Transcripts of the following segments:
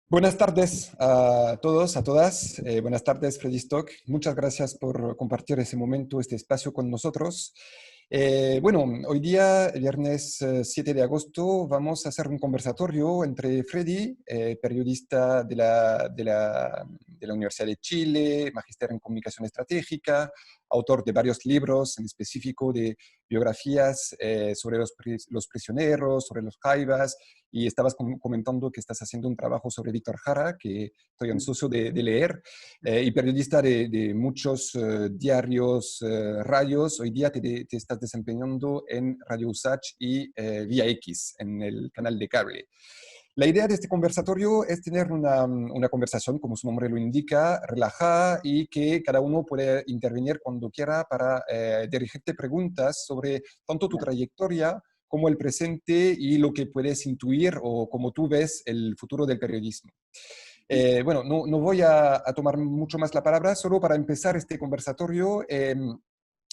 Buenas tardes a todos, a todas. Buenas tardes, Freddy Stock. Muchas gracias por compartir ese momento, este espacio con nosotros. Bueno, hoy día, viernes 7 de agosto, vamos a hacer un conversatorio entre Freddy, periodista de la Universidad de Chile, magíster en comunicación estratégica, autor de varios libros, en específico de biografías sobre los prisioneros, sobre los jaivas, y estabas comentando que estás haciendo un trabajo sobre Víctor Jara, que estoy ansioso de leer, y periodista de muchos diarios, radios. Hoy día te estás desempeñando en Radio Usach y Vía X, en el canal de cable. La idea de este conversatorio es tener una conversación, como su nombre lo indica, relajada y que cada uno puede intervenir cuando quiera para dirigirte preguntas sobre tanto tu Ya. trayectoria como el presente y lo que puedes intuir o cómo tú ves el futuro del periodismo. Bueno, no voy a tomar mucho más la palabra, solo para empezar este conversatorio,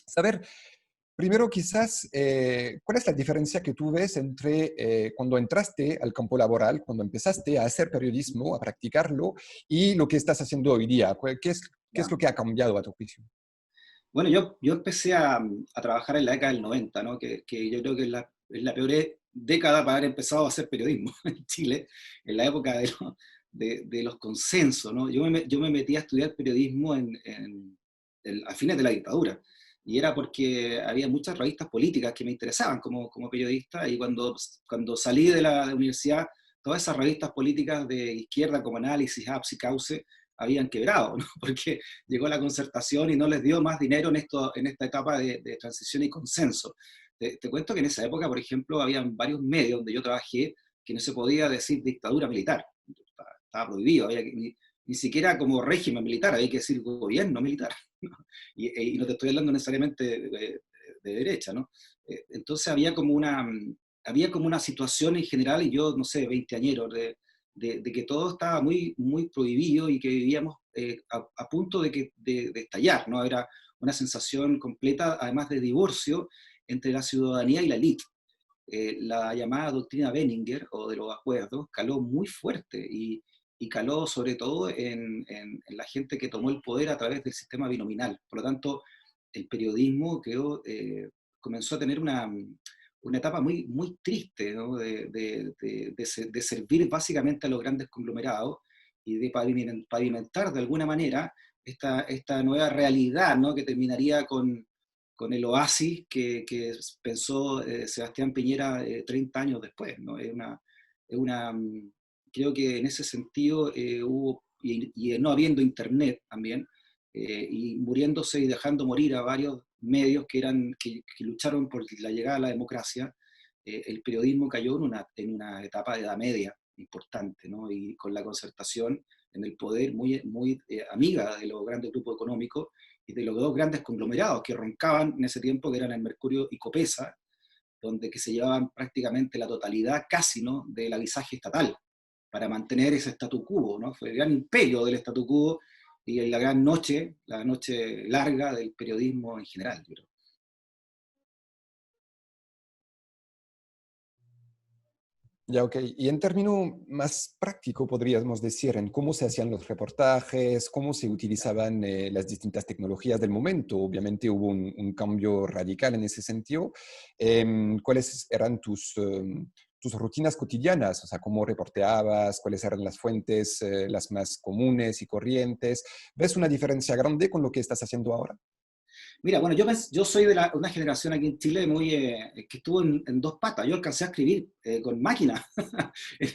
saber primero, quizás, ¿cuál es la diferencia que tú ves entre cuando entraste al campo laboral, cuando empezaste a hacer periodismo, a practicarlo, y lo que estás haciendo hoy día? ¿Qué es Ya. lo que ha cambiado a tu juicio? Bueno, yo empecé a trabajar en la década del 90, ¿no? Que yo creo que es la peor década para haber empezado a hacer periodismo en Chile, en la época de los consensos, ¿no? Yo me metí a estudiar periodismo a fines de la dictadura, y era porque había muchas revistas políticas que me interesaban como periodista, y cuando salí de la universidad, todas esas revistas políticas de izquierda como Análisis, APS y Cauce habían quebrado, ¿no? Porque llegó la concertación y no les dio más dinero en esta etapa de transición y consenso. Te cuento que en esa época, por ejemplo, había varios medios donde yo trabajé que no se podía decir dictadura militar. Estaba prohibido, ni siquiera como régimen militar, había que decir gobierno militar. ¿No? Y no te estoy hablando necesariamente de derecha, ¿no? Entonces había como una situación en general, y yo, no sé, veinteañero, de que todo estaba muy, muy prohibido y que vivíamos a punto de estallar, ¿no? Era una sensación completa, además de divorcio, entre la ciudadanía y la élite. La llamada doctrina Benninger, o de los acuerdos, caló muy fuerte y caló sobre todo en la gente que tomó el poder a través del sistema binominal. Por lo tanto, el periodismo comenzó a tener una etapa muy, muy triste, ¿no? De servir básicamente a los grandes conglomerados y de pavimentar de alguna manera esta nueva realidad, ¿no? Que terminaría con el oasis que pensó Sebastián Piñera 30 años después, ¿no? Creo que en ese sentido hubo, y no habiendo internet también, y muriéndose y dejando morir a varios medios que lucharon por la llegada a la democracia, el periodismo cayó en una etapa de edad media importante, ¿no? Y con la concertación en el poder muy, muy amiga de los grandes grupos económicos y de los dos grandes conglomerados que roncaban en ese tiempo, que eran el Mercurio y Copesa, donde que se llevaban prácticamente la totalidad casi, ¿no? Del avisaje estatal para mantener ese statu quo, ¿no? Fue el gran imperio del statu quo y en la noche larga del periodismo en general, yo creo. Ya, ok. Y en término más práctico, podríamos decir, en cómo se hacían los reportajes, cómo se utilizaban las distintas tecnologías del momento. Obviamente hubo un cambio radical en ese sentido. ¿Cuáles eran tus rutinas cotidianas? O sea, ¿cómo reporteabas? ¿Cuáles eran las fuentes, las más comunes y corrientes? ¿Ves una diferencia grande con lo que estás haciendo ahora? Mira, bueno, yo soy de una generación aquí en Chile que estuvo en dos patas. Yo alcancé a escribir con máquina.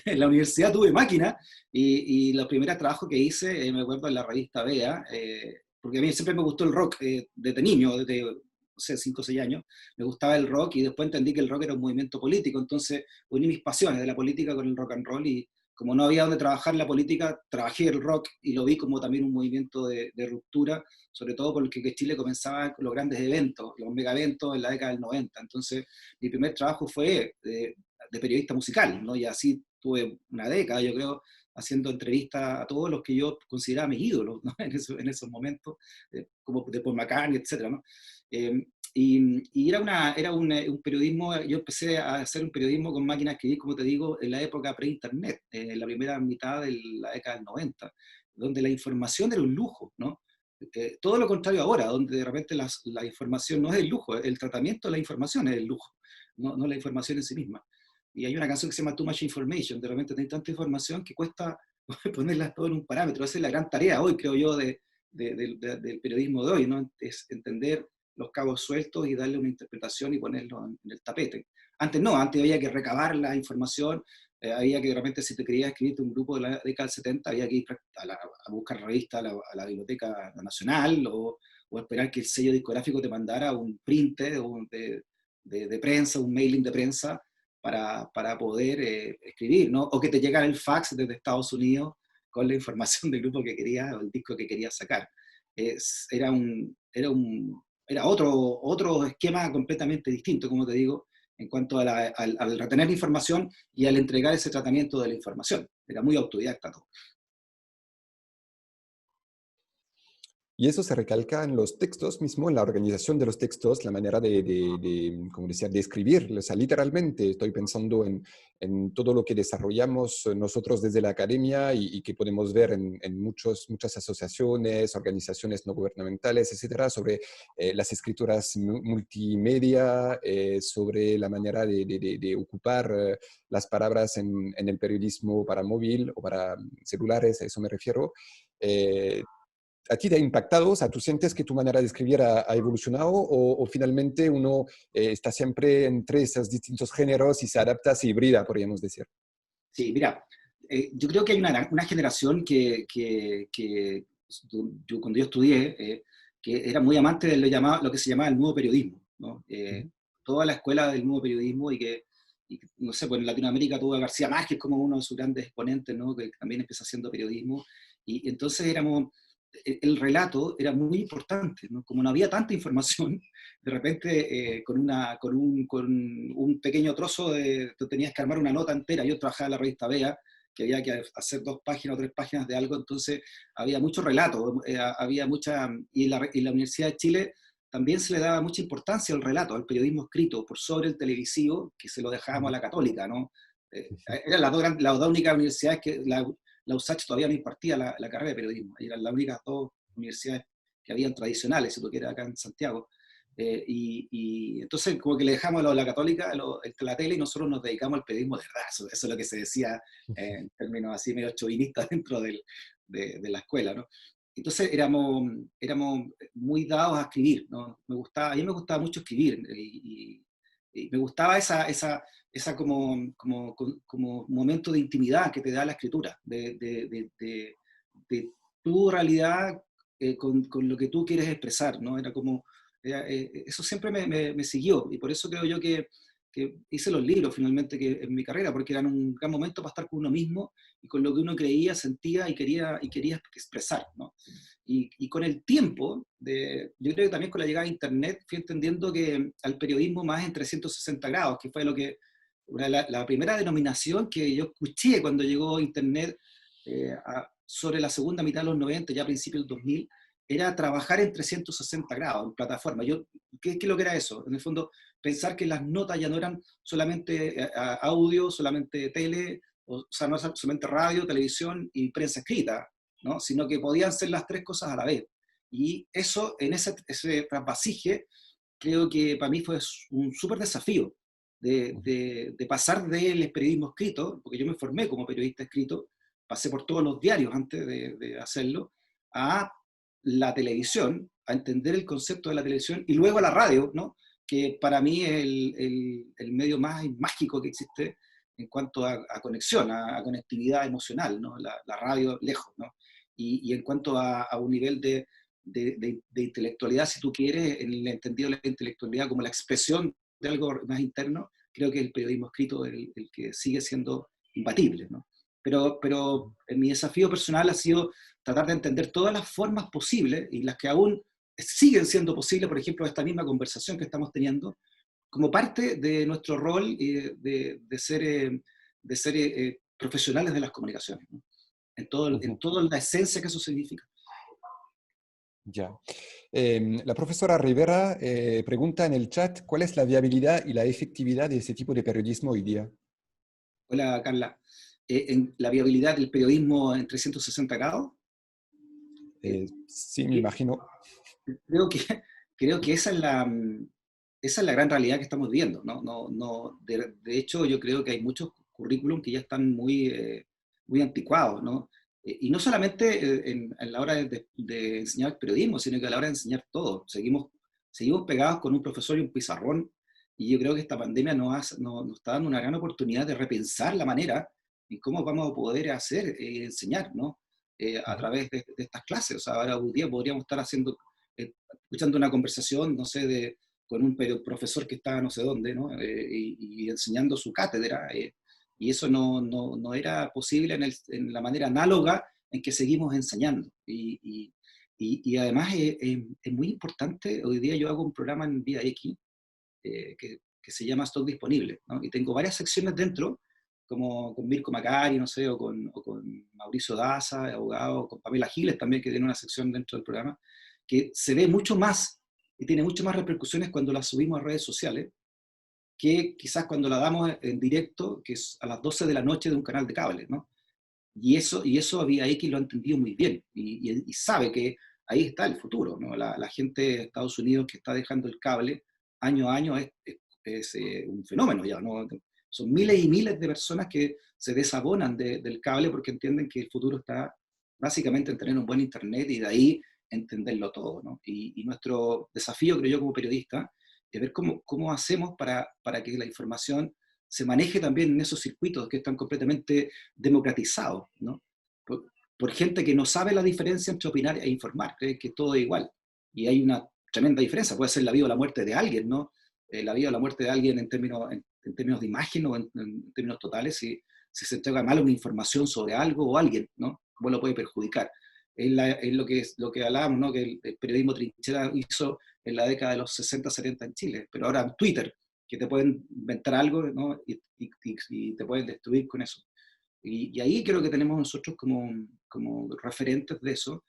En la universidad tuve máquina y los primeros trabajos que hice, me acuerdo en la revista Bea, porque a mí siempre me gustó el rock desde niño, desde, no sé, 5 o 6 años, me gustaba el rock y después entendí que el rock era un movimiento político, entonces uní mis pasiones de la política con el rock and roll y como no había donde trabajar la política, trabajé el rock y lo vi como también un movimiento de ruptura, sobre todo porque que Chile comenzaba con los grandes eventos, los mega eventos en la década del 90. Entonces, mi primer trabajo fue de periodista musical, ¿no? Y así tuve una década, yo creo, haciendo entrevistas a todos los que yo consideraba mis ídolos, ¿no? En esos momentos, como de Paul McCartney, etcétera, ¿no? Y era un periodismo, yo empecé a hacer un periodismo con máquina de escribir, como te digo, en la época pre-internet, en la primera mitad de la década del 90, donde la información era un lujo, ¿no? Todo lo contrario ahora, donde de repente la información no es el lujo, el tratamiento de la información es el lujo, no la información en sí misma. Y hay una canción que se llama Too Much Information, de repente hay tanta información que cuesta ponerlas todo en un parámetro. Esa es la gran tarea hoy, creo yo, del periodismo de hoy, ¿no? Es entender los cabos sueltos y darle una interpretación y ponerlo en el tapete. Antes no, antes había que recabar la información, había que de repente si te querías escribirte un grupo de la década del 70, había que ir a buscar revistas a la Biblioteca Nacional o esperar que el sello discográfico te mandara un print de prensa, un mailing de prensa para poder escribir, ¿no? O que te llegara el fax desde Estados Unidos con la información del grupo que querías o el disco que querías sacar. Era otro esquema completamente distinto, como te digo, en cuanto al retener la información y al entregar ese tratamiento de la información. Era muy autodidacta todo. Y eso se recalca en los textos mismo, en la organización de los textos, la manera como decía, de escribir. O sea, literalmente estoy pensando en todo lo que desarrollamos nosotros desde la academia y que podemos ver en muchas asociaciones, organizaciones no gubernamentales, etcétera, sobre las escrituras multimedia, sobre la manera de ocupar las palabras en el periodismo para móvil o para celulares, a eso me refiero. ¿A ti te ha impactado? O sea, ¿tú sientes que tu manera de escribir ha evolucionado o finalmente uno está siempre entre esos distintos géneros y se adapta, se hibrida, podríamos decir? Sí, mira, yo creo que hay una generación cuando yo estudié, que era muy amante de lo que se llamaba el nuevo periodismo, ¿no? Ujú. Toda la escuela del nuevo periodismo no sé, pues en Latinoamérica tuvo a García Márquez como uno de sus grandes exponentes, ¿no? Que también empezó haciendo periodismo, y entonces el relato era muy importante, ¿no? Como no había tanta información, de repente con un pequeño trozo tú tenías que armar una nota entera. Yo trabajaba en la revista Bea, que había que hacer 2 páginas o 3 páginas de algo, entonces había mucho relato, había y la Universidad de Chile también se le daba mucha importancia al relato, al periodismo escrito, por sobre el televisivo, que se lo dejábamos a la Católica, ¿no? Eran las dos únicas universidades que la USACH todavía no impartía la carrera de periodismo, eran las únicas dos universidades que habían tradicionales, si tú quieres, acá en Santiago. Y entonces como que le dejamos a la Católica la tele y nosotros nos dedicamos al periodismo de verdad. Eso es lo que se decía en términos así medio chauvinistas dentro de la escuela, ¿no? Entonces éramos muy dados a escribir, ¿no? A mí me gustaba mucho escribir y me gustaba esa como momento de intimidad que te da la escritura, de tu realidad con lo que tú quieres expresar, ¿no? Eso siempre me siguió, y por eso creo yo que hice los libros finalmente en mi carrera, porque eran un gran momento para estar con uno mismo y con lo que uno creía, sentía y quería expresar, ¿no? Y con el tiempo, yo creo que también con la llegada de Internet, fui entendiendo que al periodismo más en 360 grados, que fue la primera denominación que yo escuché cuando llegó Internet sobre la segunda mitad de los 90, ya a principios del 2000, era trabajar en 360 grados, en plataforma. ¿Qué es lo que era eso? En el fondo, pensar que las notas ya no eran solamente audio, solamente tele, o sea, no solamente radio, televisión y prensa escrita, ¿no? Sino que podían ser las tres cosas a la vez. Y eso, en ese trasvasije, creo que para mí fue un súper desafío de pasar del periodismo escrito, porque yo me formé como periodista escrito, pasé por todos los diarios antes de hacerlo, a la televisión, a entender el concepto de la televisión, y luego a la radio, ¿no? Que para mí es el medio más mágico que existe en cuanto a conexión, a conectividad emocional, ¿no? La radio lejos, ¿no? Y en cuanto a un nivel de intelectualidad, si tú quieres, en el entendido de la intelectualidad como la expresión de algo más interno, creo que el periodismo escrito es el que sigue siendo imbatible, ¿no? Pero mi desafío personal ha sido tratar de entender todas las formas posibles y las que aún siguen siendo posibles, por ejemplo, esta misma conversación que estamos teniendo, como parte de nuestro rol de ser profesionales de las comunicaciones, ¿no? En toda la esencia que eso significa. Ya. La profesora Rivera pregunta en el chat cuál es la viabilidad y la efectividad de ese tipo de periodismo hoy día. Hola, Carla. En la viabilidad del periodismo en 360 grados, eh, Sí, me que- imagino. creo que, creo que esa es la gran realidad que estamos viendo, ¿no? De hecho, yo creo que hay muchos currículum que ya están muy anticuados, ¿no? Y no solamente en la hora de enseñar periodismo, sino que a la hora de enseñar todo. Seguimos pegados con un profesor y un pizarrón, y yo creo que esta pandemia nos está dando una gran oportunidad de repensar la manera en cómo vamos a poder hacer, enseñar, ¿no? A Ujú. través de estas clases. O sea, ahora un día podríamos estar escuchando una conversación, no sé, con un profesor que está no sé dónde, ¿no? Y enseñando su cátedra. Y eso no era posible en la manera análoga en que seguimos enseñando. Y además es muy importante, hoy día yo hago un programa en Vía X que se llama Stock Disponible, ¿no? Y tengo varias secciones dentro, como con Mirko Macari, no sé, o con Mauricio Daza, abogado, con Pamela Giles también, que tiene una sección dentro del programa, que se ve mucho más y tiene mucho más repercusiones cuando la subimos a redes sociales, que quizás cuando la damos en directo, que es a las 12 de la noche de un canal de cable, ¿no? Y eso Vía X lo ha entendido muy bien y sabe que ahí está el futuro, ¿no? La gente de Estados Unidos que está dejando el cable año a año es un fenómeno ya, ¿no? Son miles y miles de personas que se desabonan del cable porque entienden que el futuro está básicamente en tener un buen internet y de ahí entenderlo todo, ¿no? Y nuestro desafío, creo yo, como periodista, es ver cómo hacemos para que la información se maneje también en esos circuitos que están completamente democratizado, ¿no? Por gente que no sabe la diferencia entre opinar e informar, cree que todo es igual. Y hay una tremenda diferencia, puede ser la vida o la muerte de alguien, ¿no? La vida o la muerte de alguien en términos de imagen o en términos totales, si se entrega mal una información sobre algo o alguien, ¿no? ¿Cómo lo puede perjudicar? Es lo que hablábamos, ¿no? Que el periodismo trinchera hizo en la década de los 60-70 en Chile, pero ahora en Twitter, que te pueden inventar algo, ¿no? Y te pueden destruir con eso. Y ahí creo que tenemos nosotros como referentes de eso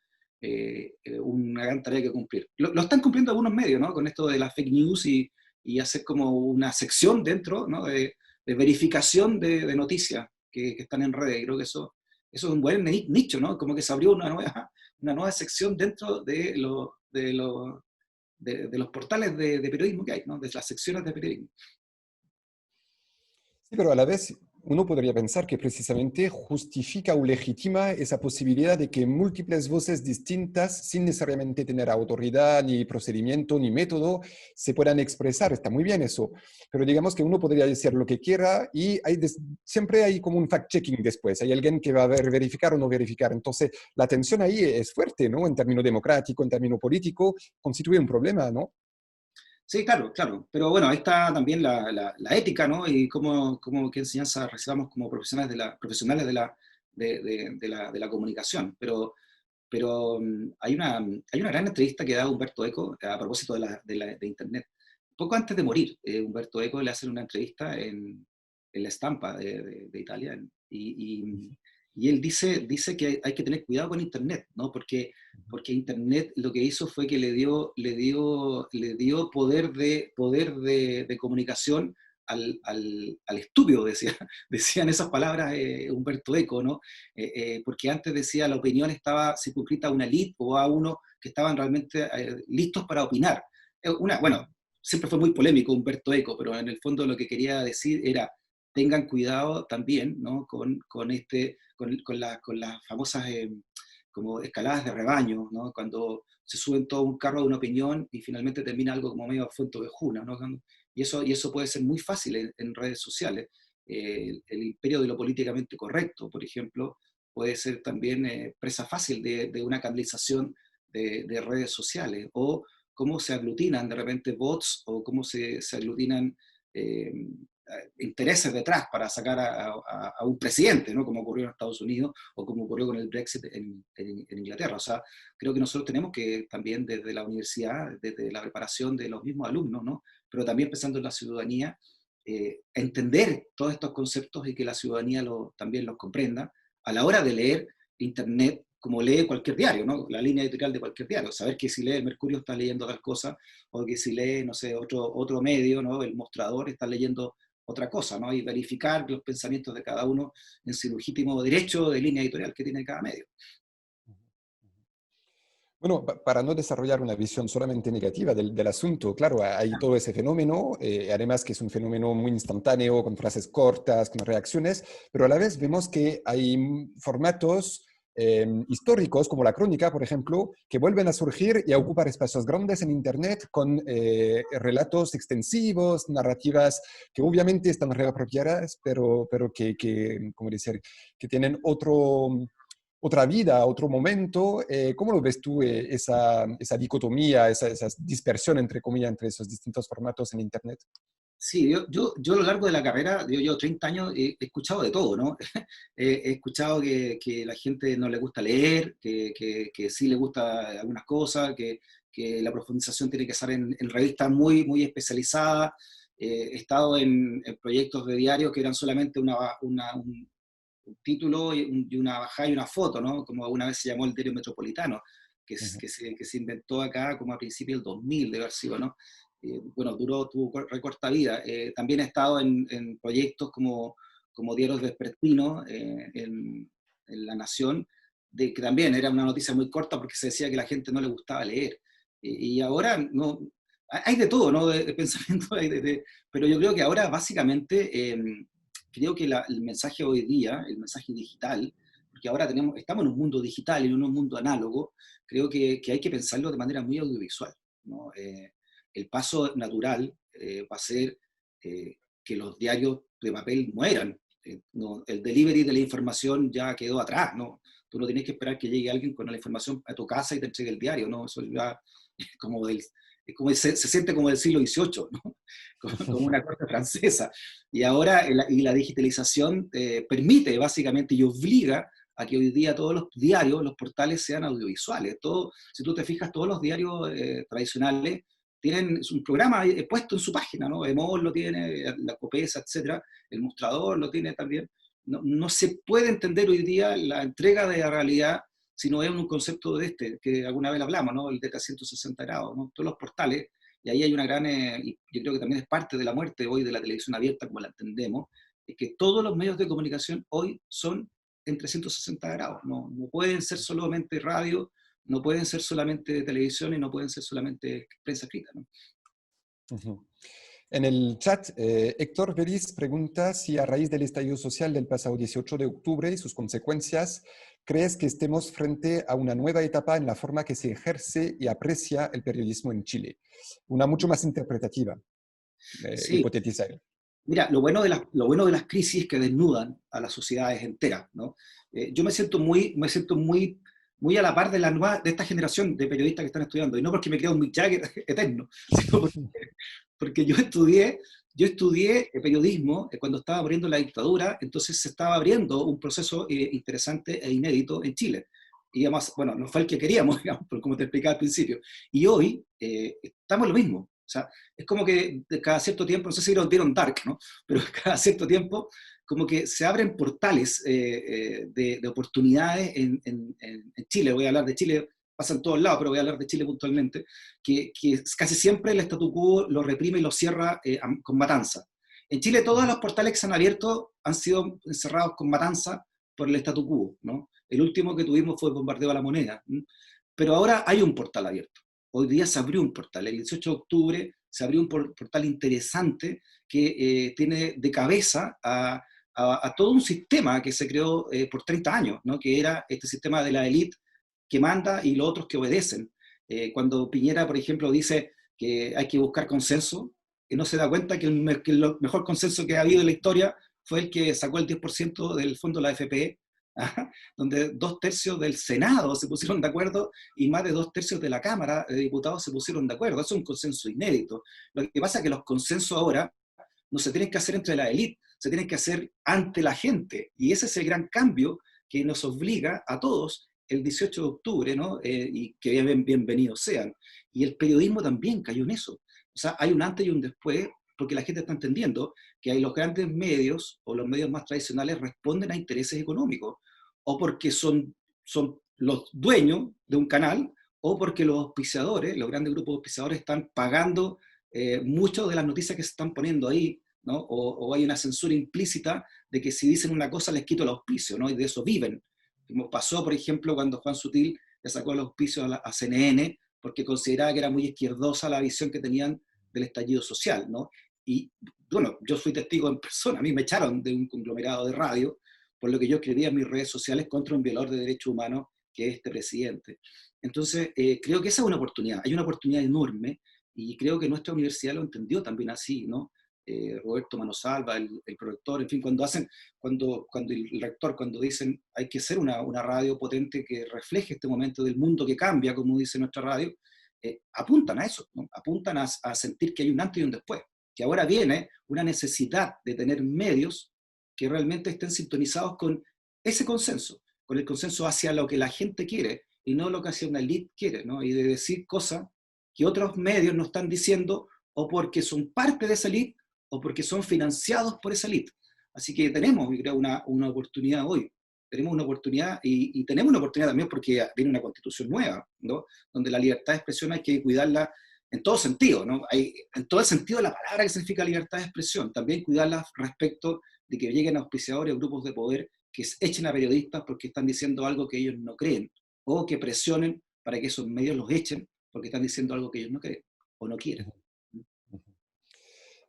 una gran tarea que cumplir. Lo están cumpliendo algunos medios, ¿no? Con esto de las fake news y hacer como una sección dentro, ¿no? De verificación de noticias que están en redes. Y creo que eso es un buen nicho, ¿no? Como que se abrió una nueva sección dentro de los portales de periodismo que hay, ¿no? De las secciones de periodismo. Sí, pero a la vez uno podría pensar que precisamente justifica o legitima esa posibilidad de que múltiples voces distintas, sin necesariamente tener autoridad, ni procedimiento, ni método, se puedan expresar. Está muy bien eso, pero digamos que uno podría decir lo que quiera y siempre hay como un fact-checking después. Hay alguien que va a verificar o no verificar. Entonces, la tensión ahí es fuerte, ¿no? En términos democrático, en términos político, constituye un problema, ¿no? Sí, claro, claro. Pero bueno, ahí está también la ética, ¿no? Y qué enseñanza recibamos como profesionales de la comunicación. Pero hay una gran entrevista que da Humberto Eco a propósito de Internet. Poco antes de morir, Humberto Eco le hace una entrevista en La Stampa de Italia, y él dice que hay que tener cuidado con Internet, ¿no? Porque Internet lo que hizo fue que le dio poder de comunicación al estúpido, decían esas palabras Humberto Eco, ¿no? Porque antes decía la opinión estaba circunscrita a una elite o a uno que estaban realmente listos para opinar. Bueno, siempre fue muy polémico Humberto Eco, pero en el fondo lo que quería decir era tengan cuidado también, ¿no? con las famosas como escaladas de rebaño, ¿no? Cuando se suben todo un carro de una opinión y finalmente termina algo como medio fuente ovejuna, ¿no? Y eso puede ser muy fácil en redes sociales. El imperio de lo políticamente correcto, por ejemplo, puede ser también presa fácil de una canalización de redes sociales, o cómo se aglutinan de repente bots, o cómo se aglutinan eh, intereses detrás para sacar a un presidente, ¿no? Como ocurrió en Estados Unidos o como ocurrió con el Brexit en Inglaterra. O sea, creo que nosotros tenemos que también desde la universidad, desde la preparación de los mismos alumnos, ¿no? Pero también pensando en la ciudadanía, entender todos estos conceptos y que la ciudadanía también los comprenda a la hora de leer Internet, como lee cualquier diario, ¿no? La línea editorial de cualquier diario. Saber que si lee el Mercurio está leyendo tal cosa, o que si lee, no sé, otro medio, ¿no? El Mostrador está leyendo otra cosa, ¿no? Y verificar los pensamientos de cada uno en su legítimo derecho de línea editorial que tiene cada medio. Bueno, para no desarrollar una visión solamente negativa del asunto, claro, hay todo ese fenómeno, además que es un fenómeno muy instantáneo, con frases cortas, con reacciones, pero a la vez vemos que hay formatos históricos, como la crónica, por ejemplo, que vuelven a surgir y a ocupar espacios grandes en Internet con relatos extensivos, narrativas que obviamente están reapropiadas, pero ¿cómo decir?, que tienen otra vida, otro momento. ¿Cómo lo ves tú, esa dicotomía, esa dispersión, entre comillas, entre esos distintos formatos en Internet? Sí, yo a lo largo de la carrera, yo llevo 30 años, he escuchado de todo, ¿no? He escuchado que la gente no le gusta leer, que sí le gusta algunas cosas, que la profundización tiene que estar en revistas muy especializadas. He estado en proyectos de diario que eran solamente un título y una bajada y una foto, ¿no? Como alguna vez se llamó el diario metropolitano, Ujú. que se inventó acá como a principios del 2000, debe haber sido, ¿no? Bueno, tuvo recorta vida. También he estado en proyectos como Diarios Vespertinos en La Nación, de que también era una noticia muy corta porque se decía que a la gente no le gustaba leer. Y ahora no, hay de todo, ¿no? De pensamiento, pero yo creo que ahora básicamente creo que el mensaje hoy día, el mensaje digital, porque ahora estamos en un mundo digital y no en un mundo análogo, creo que hay que pensarlo de manera muy audiovisual, ¿no? El paso natural va a ser que los diarios de papel mueran. No, el delivery de la información ya quedó atrás, ¿no? Tú no tienes que esperar que llegue alguien con la información a tu casa y te entregue el diario, ¿no? Eso ya es como se siente como del siglo XVIII, ¿no? Como una corte francesa. Y ahora la digitalización permite básicamente y obliga a que hoy día todos los diarios, los portales sean audiovisuales. Todo, si tú te fijas, todos los diarios tradicionales tienen un programa puesto en su página, ¿no? Emol lo tiene, la Copesa, etcétera, el Mostrador lo tiene también. No se puede entender hoy día la entrega de la realidad si no es un concepto de que alguna vez hablamos, ¿no? El de 360 grados, ¿no? Todos los portales, y ahí hay una gran, y yo creo que también es parte de la muerte hoy de la televisión abierta, como la entendemos, es que todos los medios de comunicación hoy son en 360 grados, no pueden ser solamente radio, no pueden ser solamente televisión y no pueden ser solamente prensa escrita, ¿no? Ujú. En el chat, Héctor Vélez pregunta si a raíz del estallido social del pasado 18 de octubre y sus consecuencias, ¿crees que estemos frente a una nueva etapa en la forma que se ejerce y aprecia el periodismo en Chile? Una mucho más interpretativa, Sí, hipotetiza él. mira, lo bueno de las crisis es que desnudan a las sociedades enteras, ¿no? Yo me siento muy a la par de esta generación de periodistas que están estudiando, y no porque me crea un Mick Jagger eterno, sino porque yo estudié periodismo cuando estaba abriendo la dictadura, entonces se estaba abriendo un proceso interesante e inédito en Chile. Y además, bueno, no fue el que queríamos, digamos, como te explicaba al principio. Y hoy estamos en lo mismo. O sea, es como que de cada cierto tiempo, no sé si vieron Dark, ¿no? Pero cada cierto tiempo, como que se abren portales de oportunidades en Chile. Voy a hablar de Chile, pasa en todos lados, pero voy a hablar de Chile puntualmente, que casi siempre el statu quo lo reprime y lo cierra con matanza. En Chile todos los portales que se han abierto han sido encerrados con matanza por el statu quo, ¿no? El último que tuvimos fue el bombardeo a La Moneda. ¿No? Pero ahora hay un portal abierto. Hoy día se abrió un portal. El 18 de octubre se abrió un portal interesante que tiene de cabeza a todo un sistema que se creó por 30 años, ¿no? Que era este sistema de la élite que manda y los otros que obedecen. Cuando Piñera, por ejemplo, dice que hay que buscar consenso, y no se da cuenta que el mejor consenso que ha habido en la historia fue el que sacó el 10% del fondo de la AFP, ¿ah? Donde 2/3 del Senado se pusieron de acuerdo y más de 2/3 de la Cámara de Diputados se pusieron de acuerdo. Eso es un consenso inédito. Lo que pasa es que los consensos ahora no se tienen que hacer entre la élite, se tienen que hacer ante la gente. Y ese es el gran cambio que nos obliga a todos el 18 de octubre, ¿no? Y que bienvenidos sean. Y el periodismo también cayó en eso. O sea, hay un antes y un después, porque la gente está entendiendo que hay los grandes medios o los medios más tradicionales responden a intereses económicos, o porque son los dueños de un canal o porque los auspiciadores, los grandes grupos de auspiciadores están pagando muchas de las noticias que se están poniendo ahí, ¿no? O hay una censura implícita de que si dicen una cosa les quito el auspicio, ¿no? Y de eso viven. Como pasó, por ejemplo, cuando Juan Sutil le sacó el auspicio a CNN porque consideraba que era muy izquierdosa la visión que tenían del estallido social, ¿no? Y bueno, yo fui testigo en persona, a mí me echaron de un conglomerado de radio por lo que yo escribía en mis redes sociales contra un violador de derechos humanos que es este presidente. Entonces, creo que esa es una oportunidad, hay una oportunidad enorme y creo que nuestra universidad lo entendió también así, ¿no? Roberto Manosalva, el prorector, en fin, cuando el rector, cuando dicen hay que ser una radio potente que refleje este momento del mundo que cambia, como dice nuestra radio, apuntan a eso, ¿no? Apuntan a sentir que hay un antes y un después, que ahora viene una necesidad de tener medios que realmente estén sintonizados con ese consenso, con el consenso hacia lo que la gente quiere y no lo que hacia una elite quiere, ¿no? Y de decir cosas que otros medios no están diciendo o porque son parte de esa elite o porque son financiados por esa elite. Así que tenemos, yo creo, una oportunidad hoy. Tenemos una oportunidad y tenemos una oportunidad también porque viene una constitución nueva, ¿no? Donde la libertad de expresión hay que cuidarla en todo sentido, ¿no? En todo el sentido de la palabra que significa libertad de expresión, también cuidarla respecto de que lleguen auspiciadores o grupos de poder que echen a periodistas porque están diciendo algo que ellos no creen, o que presionen para que esos medios los echen porque están diciendo algo que ellos no creen o no quieren.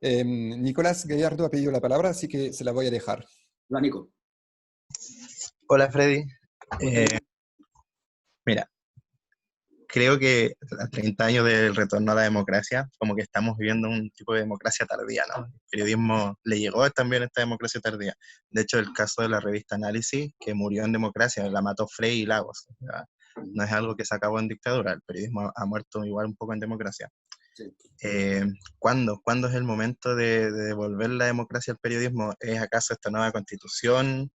Nicolás Gallardo ha pedido la palabra, así que se la voy a dejar. Hola, Nico. Hola, Freddy. Mira, creo que a 30 años del retorno a la democracia, como que estamos viviendo un tipo de democracia tardía, ¿no? El periodismo le llegó también esta democracia tardía. De hecho, el caso de la revista Análisis, que murió en democracia, la mató Frei y Lagos. ¿Ya? No es algo que se acabó en dictadura, el periodismo ha muerto igual un poco en democracia. Sí. ¿Cuándo es el momento de devolver la democracia al periodismo? ¿Es acaso esta nueva constitución?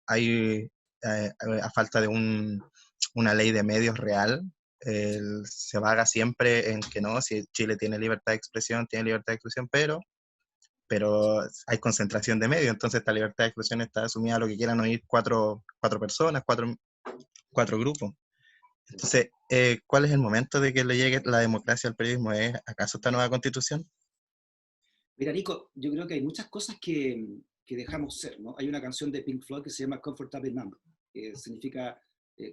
A falta de una ley de medios real, se vaga siempre en que no, si Chile tiene libertad de expresión, pero hay concentración de medios, entonces esta libertad de expresión está asumida a lo que quieran oír cuatro personas, cuatro grupos. Entonces, ¿cuál es el momento de que le llegue la democracia al periodismo? ¿Es acaso esta nueva constitución? Mira, Nico, yo creo que hay muchas cosas que dejamos ser, ¿no? Hay una canción de Pink Floyd que se llama Comfortable Numb, que significa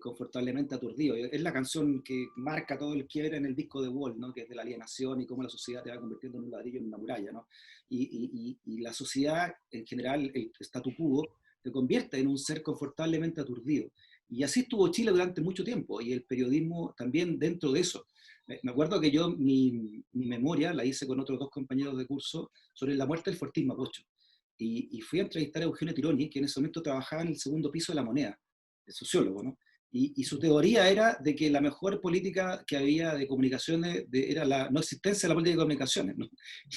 confortablemente aturdido. Es la canción que marca todo el quiebre en el disco de Wall, ¿no? Que es de la alienación y cómo la sociedad te va convirtiendo en un ladrillo, en una muralla, ¿no? Y la sociedad, en general, el statu quo, te convierte en un ser confortablemente aturdido. Y así estuvo Chile durante mucho tiempo, y el periodismo también dentro de eso. Me acuerdo que yo mi memoria la hice con otros dos compañeros de curso sobre la muerte del Fortín Mapocho. Y fui a entrevistar a Eugenio Tironi, que en ese momento trabajaba en el segundo piso de La Moneda, el sociólogo, ¿no? Y su teoría era de que la mejor política que había de comunicaciones era la no existencia de la política de comunicaciones, ¿no?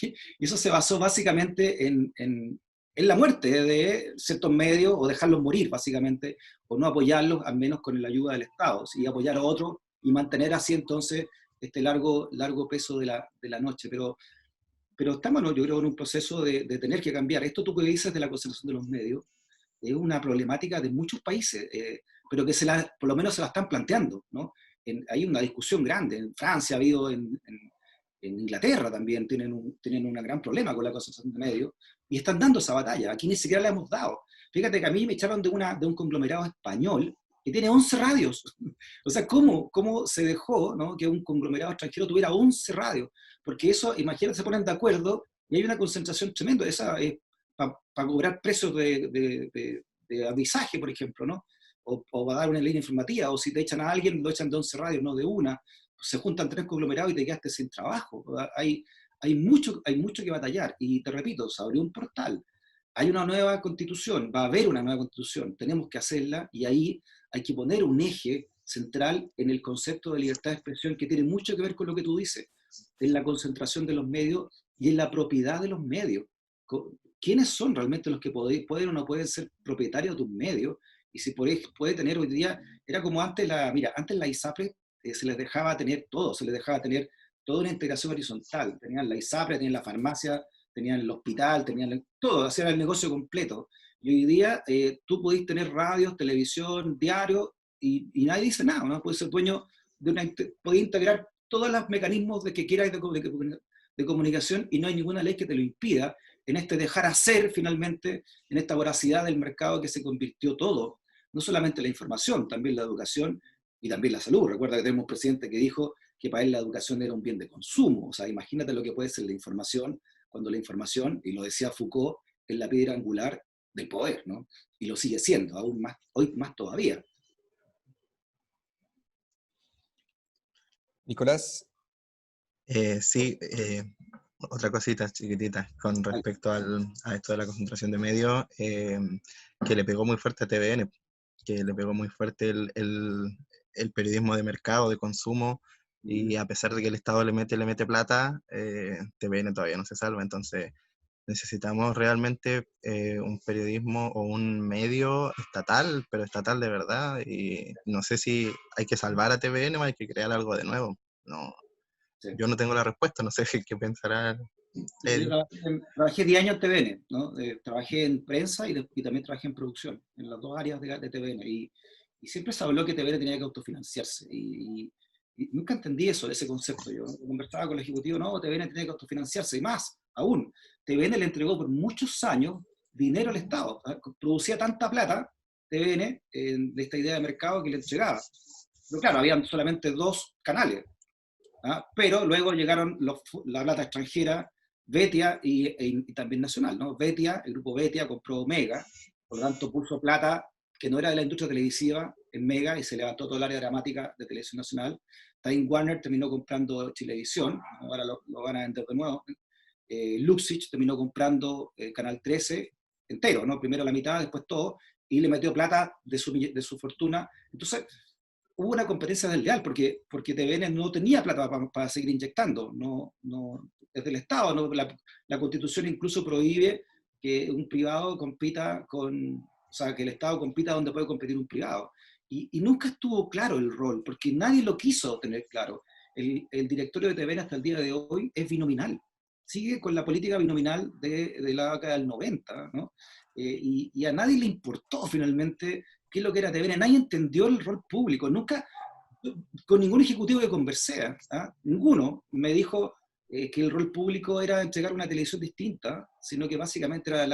Y eso se basó básicamente en la muerte de ciertos medios o dejarlos morir, básicamente, o no apoyarlos, al menos con la ayuda del Estado, y apoyar a otros y mantener así entonces este largo peso de la noche. Pero estamos, yo creo, en un proceso de tener que cambiar. Esto tú que dices de la concentración de los medios es una problemática de muchos países, pero que por lo menos se la están planteando, ¿no? Hay una discusión grande. En Francia ha habido, en Inglaterra también tienen un gran problema con la concentración de medios y están dando esa batalla. Aquí ni siquiera la hemos dado. Fíjate que a mí me echaron de un conglomerado español que tiene 11 radios. O sea, ¿cómo se dejó, ¿no? Que un conglomerado extranjero tuviera 11 radios? Porque eso, imagínate, se ponen de acuerdo y hay una concentración tremenda. Esa para cobrar precios de avisaje, por ejemplo, ¿no? O para dar una línea informativa, o si te echan a alguien, lo echan de 11 radios, no de una. Se juntan tres conglomerados y te quedaste sin trabajo. Hay mucho que batallar. Y te repito, se abrió un portal. Hay una nueva constitución, va a haber una nueva constitución, tenemos que hacerla y ahí hay que poner un eje central en el concepto de libertad de expresión que tiene mucho que ver con lo que tú dices, en la concentración de los medios y en la propiedad de los medios. ¿Quiénes son realmente los que pueden o no pueden ser propietarios de un medio? Y si puede tener hoy día, era como antes antes la ISAPRE se les dejaba tener todo, se les dejaba tener toda una integración horizontal. Tenían la ISAPRE, tenían la farmacia, tenían el hospital, tenían todo, hacían el negocio completo. Y hoy día tú podés tener radios, televisión, diario, y nadie dice nada, ¿no? Puede ser dueño puede integrar todos los mecanismos de que quiera de comunicación y no hay ninguna ley que te lo impida en este dejar hacer finalmente, en esta voracidad del mercado que se convirtió todo, no solamente la información, también la educación y también la salud. Recuerda que tenemos un presidente que dijo que para él la educación era un bien de consumo, o sea, imagínate lo que puede ser la información, cuando la información, y lo decía Foucault, es la piedra angular del poder, ¿no? Y lo sigue siendo, aún más, hoy más todavía. Nicolás. Sí, otra cosita chiquitita con respecto a esto de la concentración de medios, que le pegó muy fuerte a TVN, que le pegó muy fuerte el periodismo de mercado, de consumo, y a pesar de que el Estado le mete plata, TVN todavía no se salva. Entonces necesitamos realmente un periodismo o un medio estatal, pero estatal de verdad, y no sé si hay que salvar a TVN o hay que crear algo de nuevo. No, Sí. yo no tengo la respuesta, no sé qué pensará él. Yo trabajé 10 años en TVN, ¿no? Trabajé en prensa y también trabajé en producción, en las dos áreas de TVN. Y siempre se habló que TVN tenía que autofinanciarse. Y nunca entendí eso, ese concepto. Yo conversaba con el ejecutivo, no, TVN tenía que autofinanciarse. Y más, aún, TVN le entregó por muchos años dinero al Estado. Producía tanta plata, TVN, de esta idea de mercado que le entregaba. Pero claro, habían solamente 2 canales. Pero luego llegaron la plata extranjera, Betia y también nacional, ¿no? Betia, el grupo Betia compró Mega, por lo tanto puso plata que no era de la industria televisiva en Mega y se levantó todo el área dramática de Televisión Nacional. Time Warner terminó comprando Chilevisión, ahora lo van a vender de nuevo. Luxich terminó comprando Canal 13 entero, ¿no? Primero la mitad, después todo, y le metió plata de su fortuna. Entonces, hubo una competencia desleal, porque TVN no tenía plata para seguir inyectando, es del Estado, ¿no? La Constitución incluso prohíbe que un privado compita o sea, que el Estado compita donde puede competir un privado. Y nunca estuvo claro el rol, porque nadie lo quiso tener claro. El directorio de TVN hasta el día de hoy es binominal, sigue con la política binominal de la década del 90, ¿no? Y a nadie le importó finalmente qué es lo que era TVN, nadie entendió el rol público, nunca, con ningún ejecutivo que conversé, ninguno me dijo que el rol público era entregar una televisión distinta, sino que básicamente era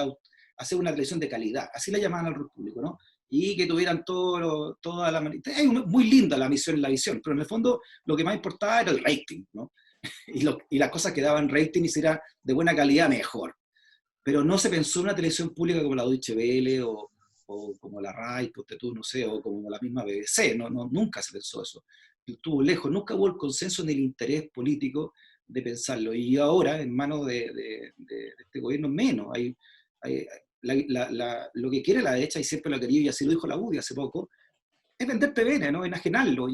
hacer una televisión de calidad, así la llamaban al rol público, ¿no? Y que tuvieran toda la... Es muy linda la misión y la visión, pero en el fondo lo que más importaba era el rating, ¿no? Y las cosas que daban rating y si era de buena calidad, mejor. Pero no se pensó en una televisión pública como la Deutsche Welle o como la RAI, no sé, o como la misma BBC, nunca se pensó eso. Estuvo lejos, nunca hubo el consenso ni el interés político de pensarlo. Y ahora, en manos de este gobierno, menos. Lo que quiere la derecha, y siempre lo ha querido, y así lo dijo la UDI hace poco, es vender TVN, ¿no? Enajenarlo.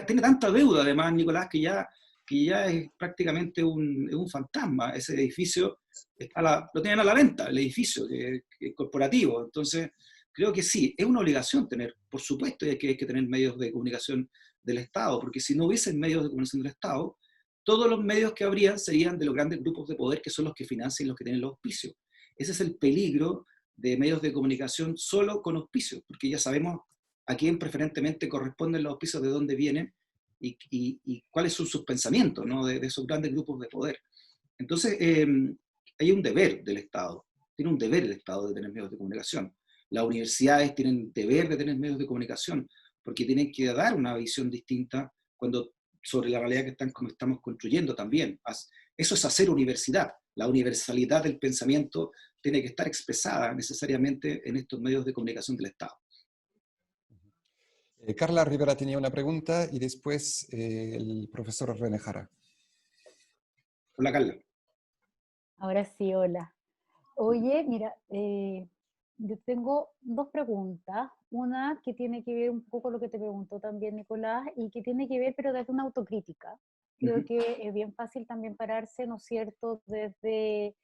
Tiene tanta deuda, además, Nicolás, que ya es prácticamente un fantasma. Ese edificio lo tienen a la venta, el edificio que es corporativo. Entonces, creo que sí, es una obligación tener, por supuesto, que hay que tener medios de comunicación del Estado, porque si no hubiesen medios de comunicación del Estado, todos los medios que habrían serían de los grandes grupos de poder que son los que financian y los que tienen los auspicios. Ese es el peligro de medios de comunicación solo con auspicios, porque ya sabemos a quién preferentemente corresponden los auspicios, de dónde vienen y cuáles son sus pensamientos, ¿no? de esos grandes grupos de poder. Entonces, hay un deber del Estado, tiene un deber el Estado de tener medios de comunicación. Las universidades tienen deber de tener medios de comunicación, porque tienen que dar una visión distinta sobre la realidad que estamos construyendo también. Eso es hacer universidad. La universalidad del pensamiento tiene que estar expresada necesariamente en estos medios de comunicación del Estado. Carla Rivera tenía una pregunta y después el profesor René Jara. Hola, Carla. Ahora sí, hola. Oye, mira, yo tengo 2 preguntas. Una que tiene que ver un poco con lo que te preguntó también Nicolás y que tiene que ver, pero desde una autocrítica. Creo que es bien fácil también pararse, ¿no es cierto?, desde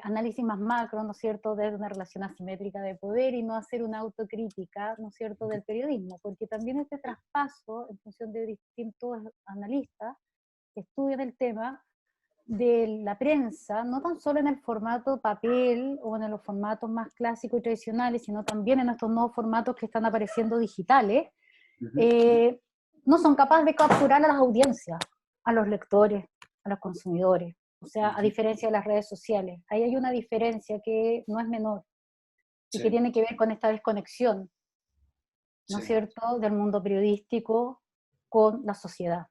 análisis más macro, ¿no es cierto?, desde una relación asimétrica de poder y no hacer una autocrítica, ¿no es cierto?, del periodismo, porque también este traspaso, en función de distintos analistas que estudian el tema, de la prensa, no tan solo en el formato papel o en los formatos más clásicos y tradicionales, sino también en estos nuevos formatos que están apareciendo digitales, Ujú. no son capaces de capturar a las audiencias, a los lectores, a los consumidores. O sea, a Ujú. diferencia de las redes sociales. Ahí hay una diferencia que no es menor y que Sí, tiene que ver con esta desconexión, ¿no es sí, cierto?, del mundo periodístico con la sociedad,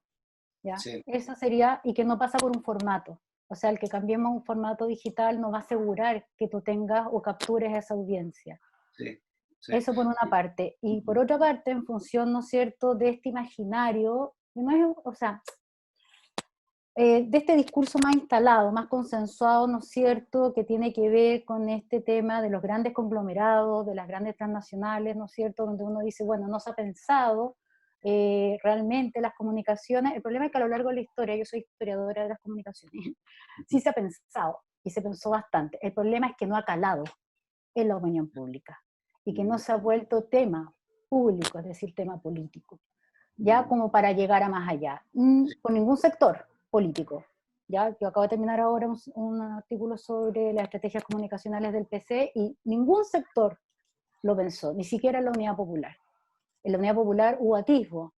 ¿ya? sí, Esa sería, y que no pasa por un formato. O sea, el que cambiemos un formato digital no va a asegurar que tú tengas o captures esa audiencia. sí, sí. Eso por una parte. Y por otra parte, en función, ¿no es cierto?, de este imaginario, que no es, o sea, de este discurso más instalado, más consensuado, ¿no es cierto?, que tiene que ver con este tema de los grandes conglomerados, de las grandes transnacionales, ¿no es cierto?, donde uno dice, bueno, no se ha pensado realmente las comunicaciones. El problema es que a lo largo de la historia, yo soy historiadora de las comunicaciones, sí se ha pensado, y se pensó bastante. El problema es que no ha calado en la opinión pública, y que no se ha vuelto tema público, es decir, tema político, ya como para llegar a más allá, con ningún sector político. Ya, yo acabo de terminar ahora un artículo sobre las estrategias comunicacionales del PC y ningún sector lo pensó, ni siquiera la Unidad Popular. En la Unidad Popular hubo atisbo,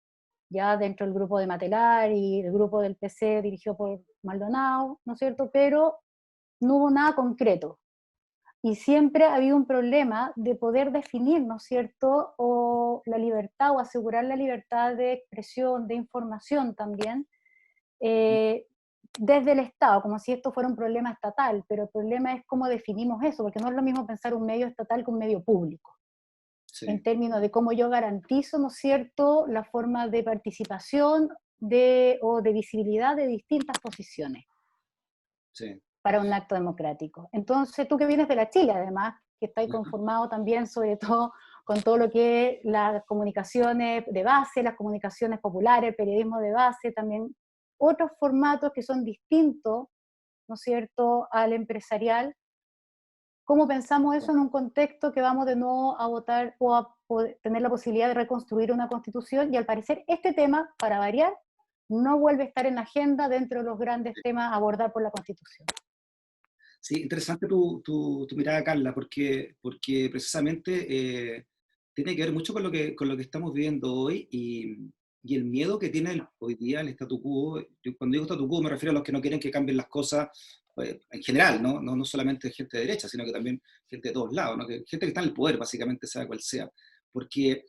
ya dentro del grupo de Matelar y el grupo del PC dirigido por Maldonado, ¿no es cierto? Pero no hubo nada concreto. Y siempre ha habido un problema de poder definir, ¿no es cierto?, o la libertad o asegurar la libertad de expresión, de información también, eh, desde el Estado, como si esto fuera un problema estatal, pero el problema es cómo definimos eso, porque no es lo mismo pensar un medio estatal que un medio público, en Sí, términos de cómo yo garantizo, ¿no es cierto?, la forma de participación o de visibilidad de distintas posiciones sí. para un acto democrático. Entonces, tú que vienes de la Chile, además, que estás conformado también, sobre todo, con todo lo que es las comunicaciones de base, las comunicaciones populares, el periodismo de base, también otros formatos que son distintos, ¿no es cierto?, al empresarial. ¿Cómo pensamos eso en un contexto que vamos de nuevo a votar o a tener la posibilidad de reconstruir una constitución? Y al parecer este tema, para variar, no vuelve a estar en la agenda dentro de los grandes temas a abordar por la constitución. Sí, interesante tu mirada, Carla, porque precisamente tiene que ver mucho con lo que estamos viviendo hoy y el miedo que tiene hoy día el statu quo. Yo cuando digo statu quo me refiero a los que no quieren que cambien las cosas en general, ¿no? No solamente gente de derecha, sino que también gente de todos lados, ¿no? Gente que está en el poder, básicamente, sea cual sea. Porque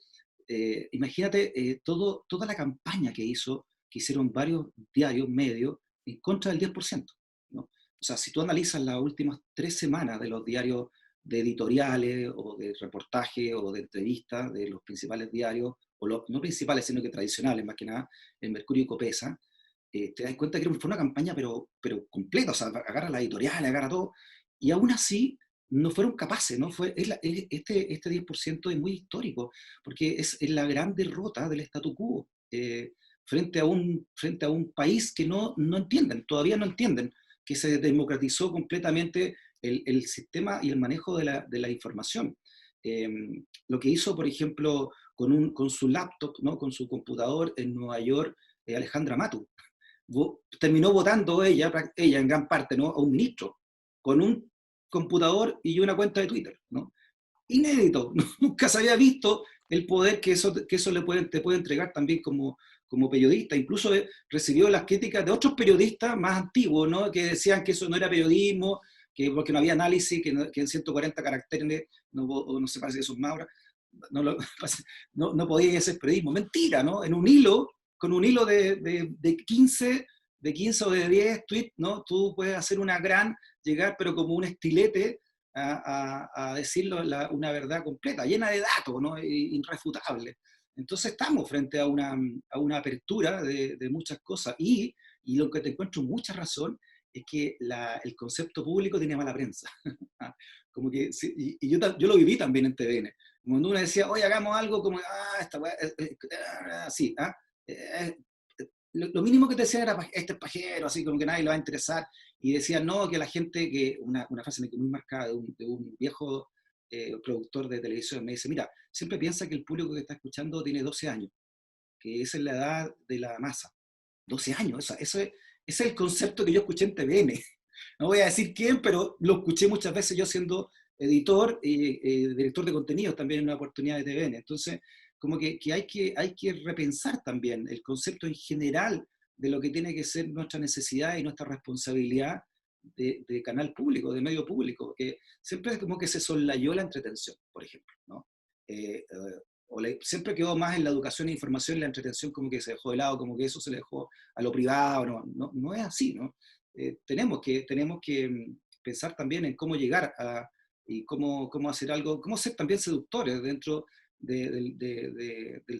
imagínate toda la campaña que hicieron varios diarios, medios, en contra del 10%, ¿no? O sea, si tú analizas las últimas 3 semanas de los diarios de editoriales o de reportajes o de entrevistas de los principales diarios, o los no principales, sino que tradicionales, más que nada, el Mercurio y Copesa, te das cuenta que fue una campaña pero completa, o sea, agarra las editoriales, agarra todo, y aún así no fueron capaces, ¿no? Este 10% es muy histórico, porque es la gran derrota del statu quo, frente a un país que no entienden, todavía no entienden que se democratizó completamente el sistema y el manejo de la información. Eh, lo que hizo, por ejemplo, con su laptop, ¿no? Con su computador en Nueva York, Alejandra Matu. Terminó votando ella en gran parte, ¿no?, a un ministro, con un computador y una cuenta de Twitter, ¿no? Inédito, nunca se había visto el poder que eso te puede entregar también como periodista. Incluso recibió las críticas de otros periodistas más antiguos, ¿no?, que decían que eso no era periodismo, porque no había análisis, que en 140 caracteres no se parece que son más ahora, no, no podía hacer periodismo. Mentira, ¿no? En un hilo, con un hilo de 15 o de 10 tweets, ¿no? Tú puedes hacer llegar, pero como un estilete, a decirlo una verdad completa, llena de datos, ¿no?, irrefutable. Entonces estamos frente a una apertura de muchas cosas y lo que te encuentro mucha razón es que el concepto público tiene mala prensa. Como que, sí, y yo lo viví también en TVN. Cuando uno decía, oye, hagamos algo como, esta weá, así, lo mínimo que te decían era, este es pajero, así como que nadie le va a interesar, y decían, no, que la gente, una frase muy marcada de un viejo productor de televisión, me dice, mira, siempre piensa que el público que está escuchando tiene 12 años, que esa es la edad de la masa. 12 años, ese es el concepto que yo escuché en TVN. No voy a decir quién, pero lo escuché muchas veces yo siendo editor y director de contenidos también en una oportunidad de TVN. Entonces, como que hay que repensar también el concepto en general de lo que tiene que ser nuestra necesidad y nuestra responsabilidad de canal público, de medio público, que siempre es como que se soslayó la entretención, por ejemplo, ¿no? Siempre quedó más en la educación e información, y la entretención como que se dejó de lado, como que eso se le dejó a lo privado, no es así, ¿no? Tenemos que pensar también en cómo llegar a, y cómo hacer algo, cómo ser también seductores dentro del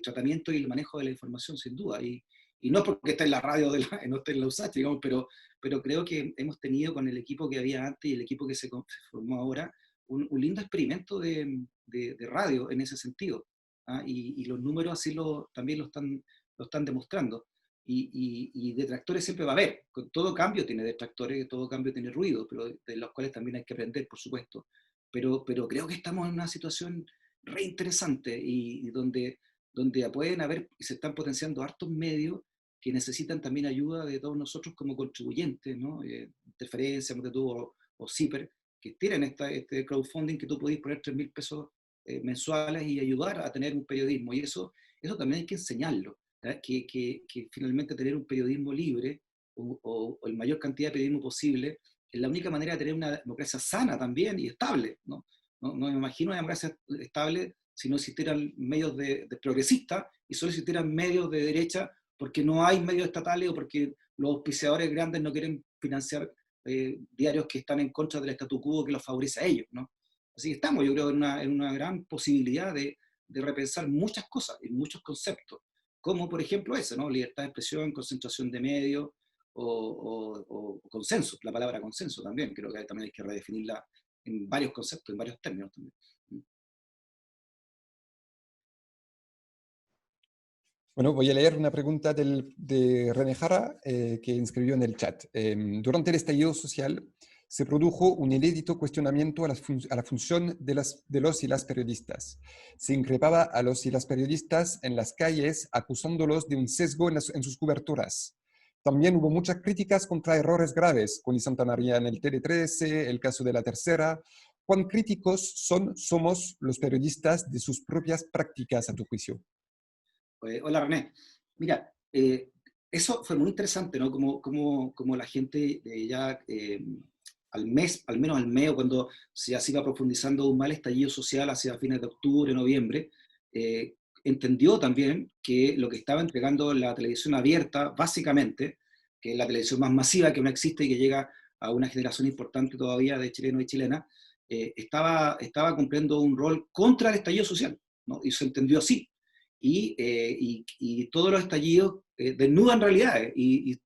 tratamiento y el manejo de la información, sin duda. Y no porque esté en la radio, no esté en la USACH, digamos, pero creo que hemos tenido con el equipo que había antes y el equipo que se formó ahora un lindo experimento de radio en ese sentido. ¿Ah? Y los números así también lo están demostrando. Y detractores siempre va a haber. Con todo cambio tiene detractores, todo cambio tiene ruido, pero de los cuales también hay que aprender, por supuesto. Pero creo que estamos en una situación re interesante y donde pueden haber y se están potenciando hartos medios que necesitan también ayuda de todos nosotros como contribuyentes, ¿no? Interferencia, o CIPER, que tienen este crowdfunding que tú podés poner 3.000 pesos mensuales y ayudar a tener un periodismo. Y eso también hay que enseñarlo, que finalmente tener un periodismo libre o el mayor cantidad de periodismo posible es la única manera de tener una democracia sana también y estable, ¿no? No me imagino una democracia estable si no existieran medios de progresistas y solo existieran medios de derecha porque no hay medios estatales o porque los auspiciadores grandes no quieren financiar diarios que están en contra del statu quo que los favorece a ellos, ¿no? Así que estamos, yo creo, en una gran posibilidad de repensar muchas cosas y muchos conceptos, como por ejemplo ese, ¿no? Libertad de expresión, concentración de medios o consenso, la palabra consenso también, creo que también hay que redefinirla en varios conceptos, en varios términos también. Bueno, voy a leer una pregunta de René Jara que inscribió en el chat. Durante el estallido social se produjo un inédito cuestionamiento a la función de los y las periodistas. Se increpaba a los y las periodistas en las calles acusándolos de un sesgo en sus coberturas. También hubo muchas críticas contra errores graves, con Santa María en el Tele13, el caso de La Tercera. ¿Cuán críticos somos los periodistas de sus propias prácticas, a tu juicio? Hola René. Mira, eso fue muy interesante, ¿no? Como la gente ya al menos al mes, o cuando ya se iba profundizando un mal estallido social hacia fines de octubre, noviembre, entendió también que lo que estaba entregando la televisión abierta, básicamente, que es la televisión más masiva que no existe y que llega a una generación importante todavía de chilenos y chilenas, estaba cumpliendo un rol contra el estallido social, ¿no? Y se entendió así. Y todos los estallidos desnudan realidades y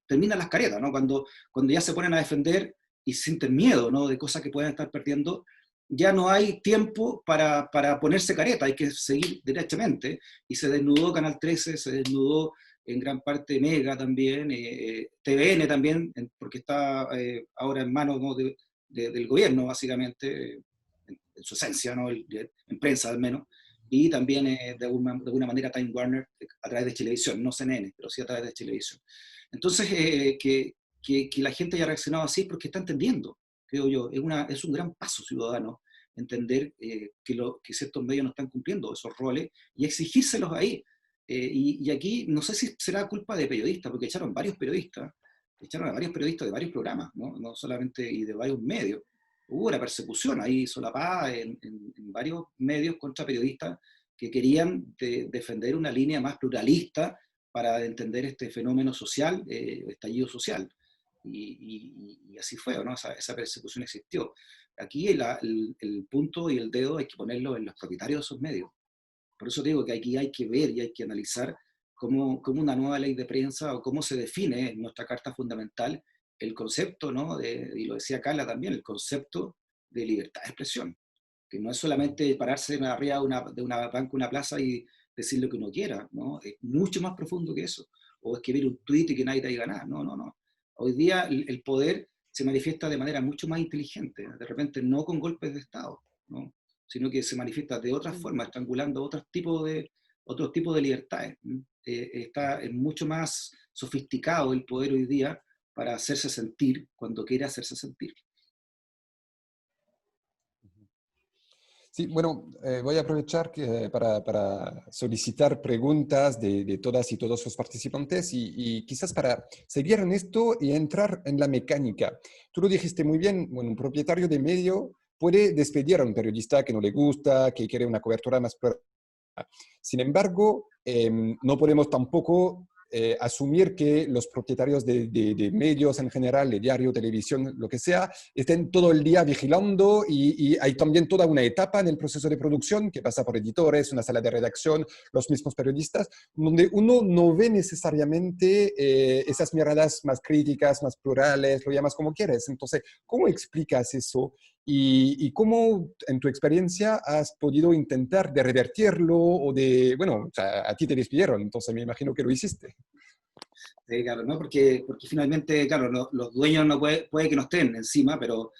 terminan las caretas, ¿no? Cuando ya se ponen a defender y sienten miedo, ¿no? De cosas que pueden estar perdiendo, ya no hay tiempo para ponerse careta, hay que seguir derechamente. Y se desnudó Canal 13, se desnudó en gran parte Mega también, TVN también, porque está ahora en manos, ¿no? del gobierno, básicamente, en su esencia, ¿no? En prensa al menos. Y también de alguna manera Time Warner a través de Chilevisión, no CNN, pero sí a través de Chilevisión. Entonces, que la gente haya reaccionado así porque está entendiendo, creo yo, es un gran paso ciudadano entender que ciertos medios no están cumpliendo esos roles y exigírselos ahí. Y aquí no sé si será culpa de periodistas, porque echaron a varios periodistas de varios programas, no solamente y de varios medios. Hubo una persecución ahí solapada en varios medios contra periodistas que querían defender una línea más pluralista para entender este fenómeno social, estallido social. Y así fue, ¿no? Esa persecución existió. Aquí el punto y el dedo hay que ponerlo en los propietarios de esos medios. Por eso digo que aquí hay que ver y hay que analizar cómo una nueva ley de prensa o cómo se define en nuestra Carta Fundamental el concepto, ¿no? Y lo decía Carla también, el concepto de libertad de expresión, que no es solamente pararse arriba de una banca, una plaza y decir lo que uno quiera, ¿no? Es mucho más profundo que eso. O escribir un tuit y que nadie te diga nada. No. Hoy día el poder se manifiesta de manera mucho más inteligente, de repente no con golpes de Estado, ¿no? Sino que se manifiesta de otras formas, estrangulando otros tipos de libertades. Es mucho más sofisticado el poder hoy día para hacerse sentir cuando quiere hacerse sentir. Sí, bueno, voy a aprovechar para solicitar preguntas de todas y todos los participantes y quizás para seguir en esto y entrar en la mecánica. Tú lo dijiste muy bien, bueno, un propietario de medio puede despedir a un periodista que no le gusta, que quiere una cobertura más plural. Sin embargo, no podemos tampoco asumir que los propietarios de medios en general, de diario, televisión, lo que sea, estén todo el día vigilando y hay también toda una etapa en el proceso de producción que pasa por editores, una sala de redacción, los mismos periodistas, donde uno no ve necesariamente esas miradas más críticas, más plurales, lo llamas como quieres. Entonces, ¿cómo explicas eso? Y cómo, en tu experiencia, has podido intentar de revertirlo o de, bueno, o sea, a ti te despidieron, entonces me imagino que lo hiciste. Claro, ¿no? Porque finalmente, claro, los dueños no puede que no estén encima, pero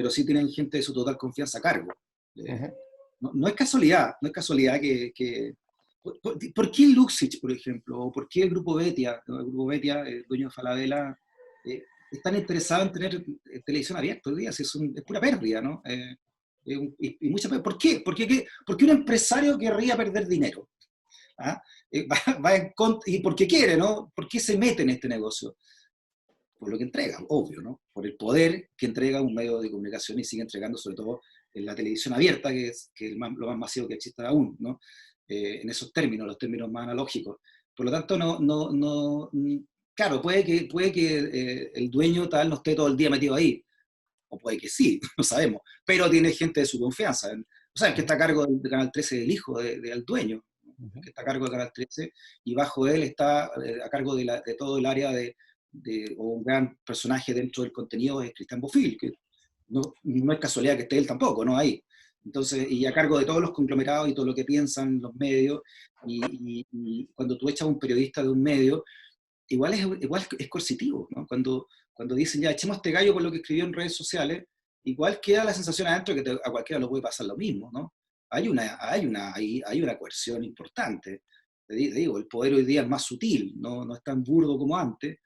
sí tienen gente de su total confianza a cargo. Ujú. No es casualidad, no es casualidad ¿por qué Luxich, por ejemplo, o por qué el Grupo Betia, ¿no? El Grupo Betia, el dueño de Falabella, es tan interesado en tener televisión abierta hoy día? Si es pura pérdida, ¿no? Y ¿por qué? ¿Por qué un empresario querría perder dinero? ¿Ah? Va en contra, y porque quiere, ¿no? ¿Por qué se mete en este negocio? Por lo que entrega, obvio, ¿no? Por el poder que entrega un medio de comunicación y sigue entregando, sobre todo en la televisión abierta, que es lo más masivo que existe aún, ¿no? En esos términos, los términos más analógicos. Por lo tanto, claro, puede que el dueño tal no esté todo el día metido ahí, o puede que sí, no sabemos, pero tiene gente de su confianza. O sea, el que está a cargo de Canal 13 es el hijo del dueño, Ujú. que está a cargo de Canal 13, y bajo él está a cargo de todo el área o un gran personaje dentro del contenido es Cristian Bofill, que no es casualidad que esté él tampoco, ¿no? Ahí. Entonces, y a cargo de todos los conglomerados y todo lo que piensan los medios, y cuando tú echas a un periodista de un medio, igual es coercitivo, ¿no? Cuando dicen, ya, echemos a este gallo por lo que escribió en redes sociales, igual queda la sensación adentro que a cualquiera lo puede pasar lo mismo, ¿no? Hay una coerción importante. Te digo, el poder hoy día es más sutil, no es tan burdo como antes,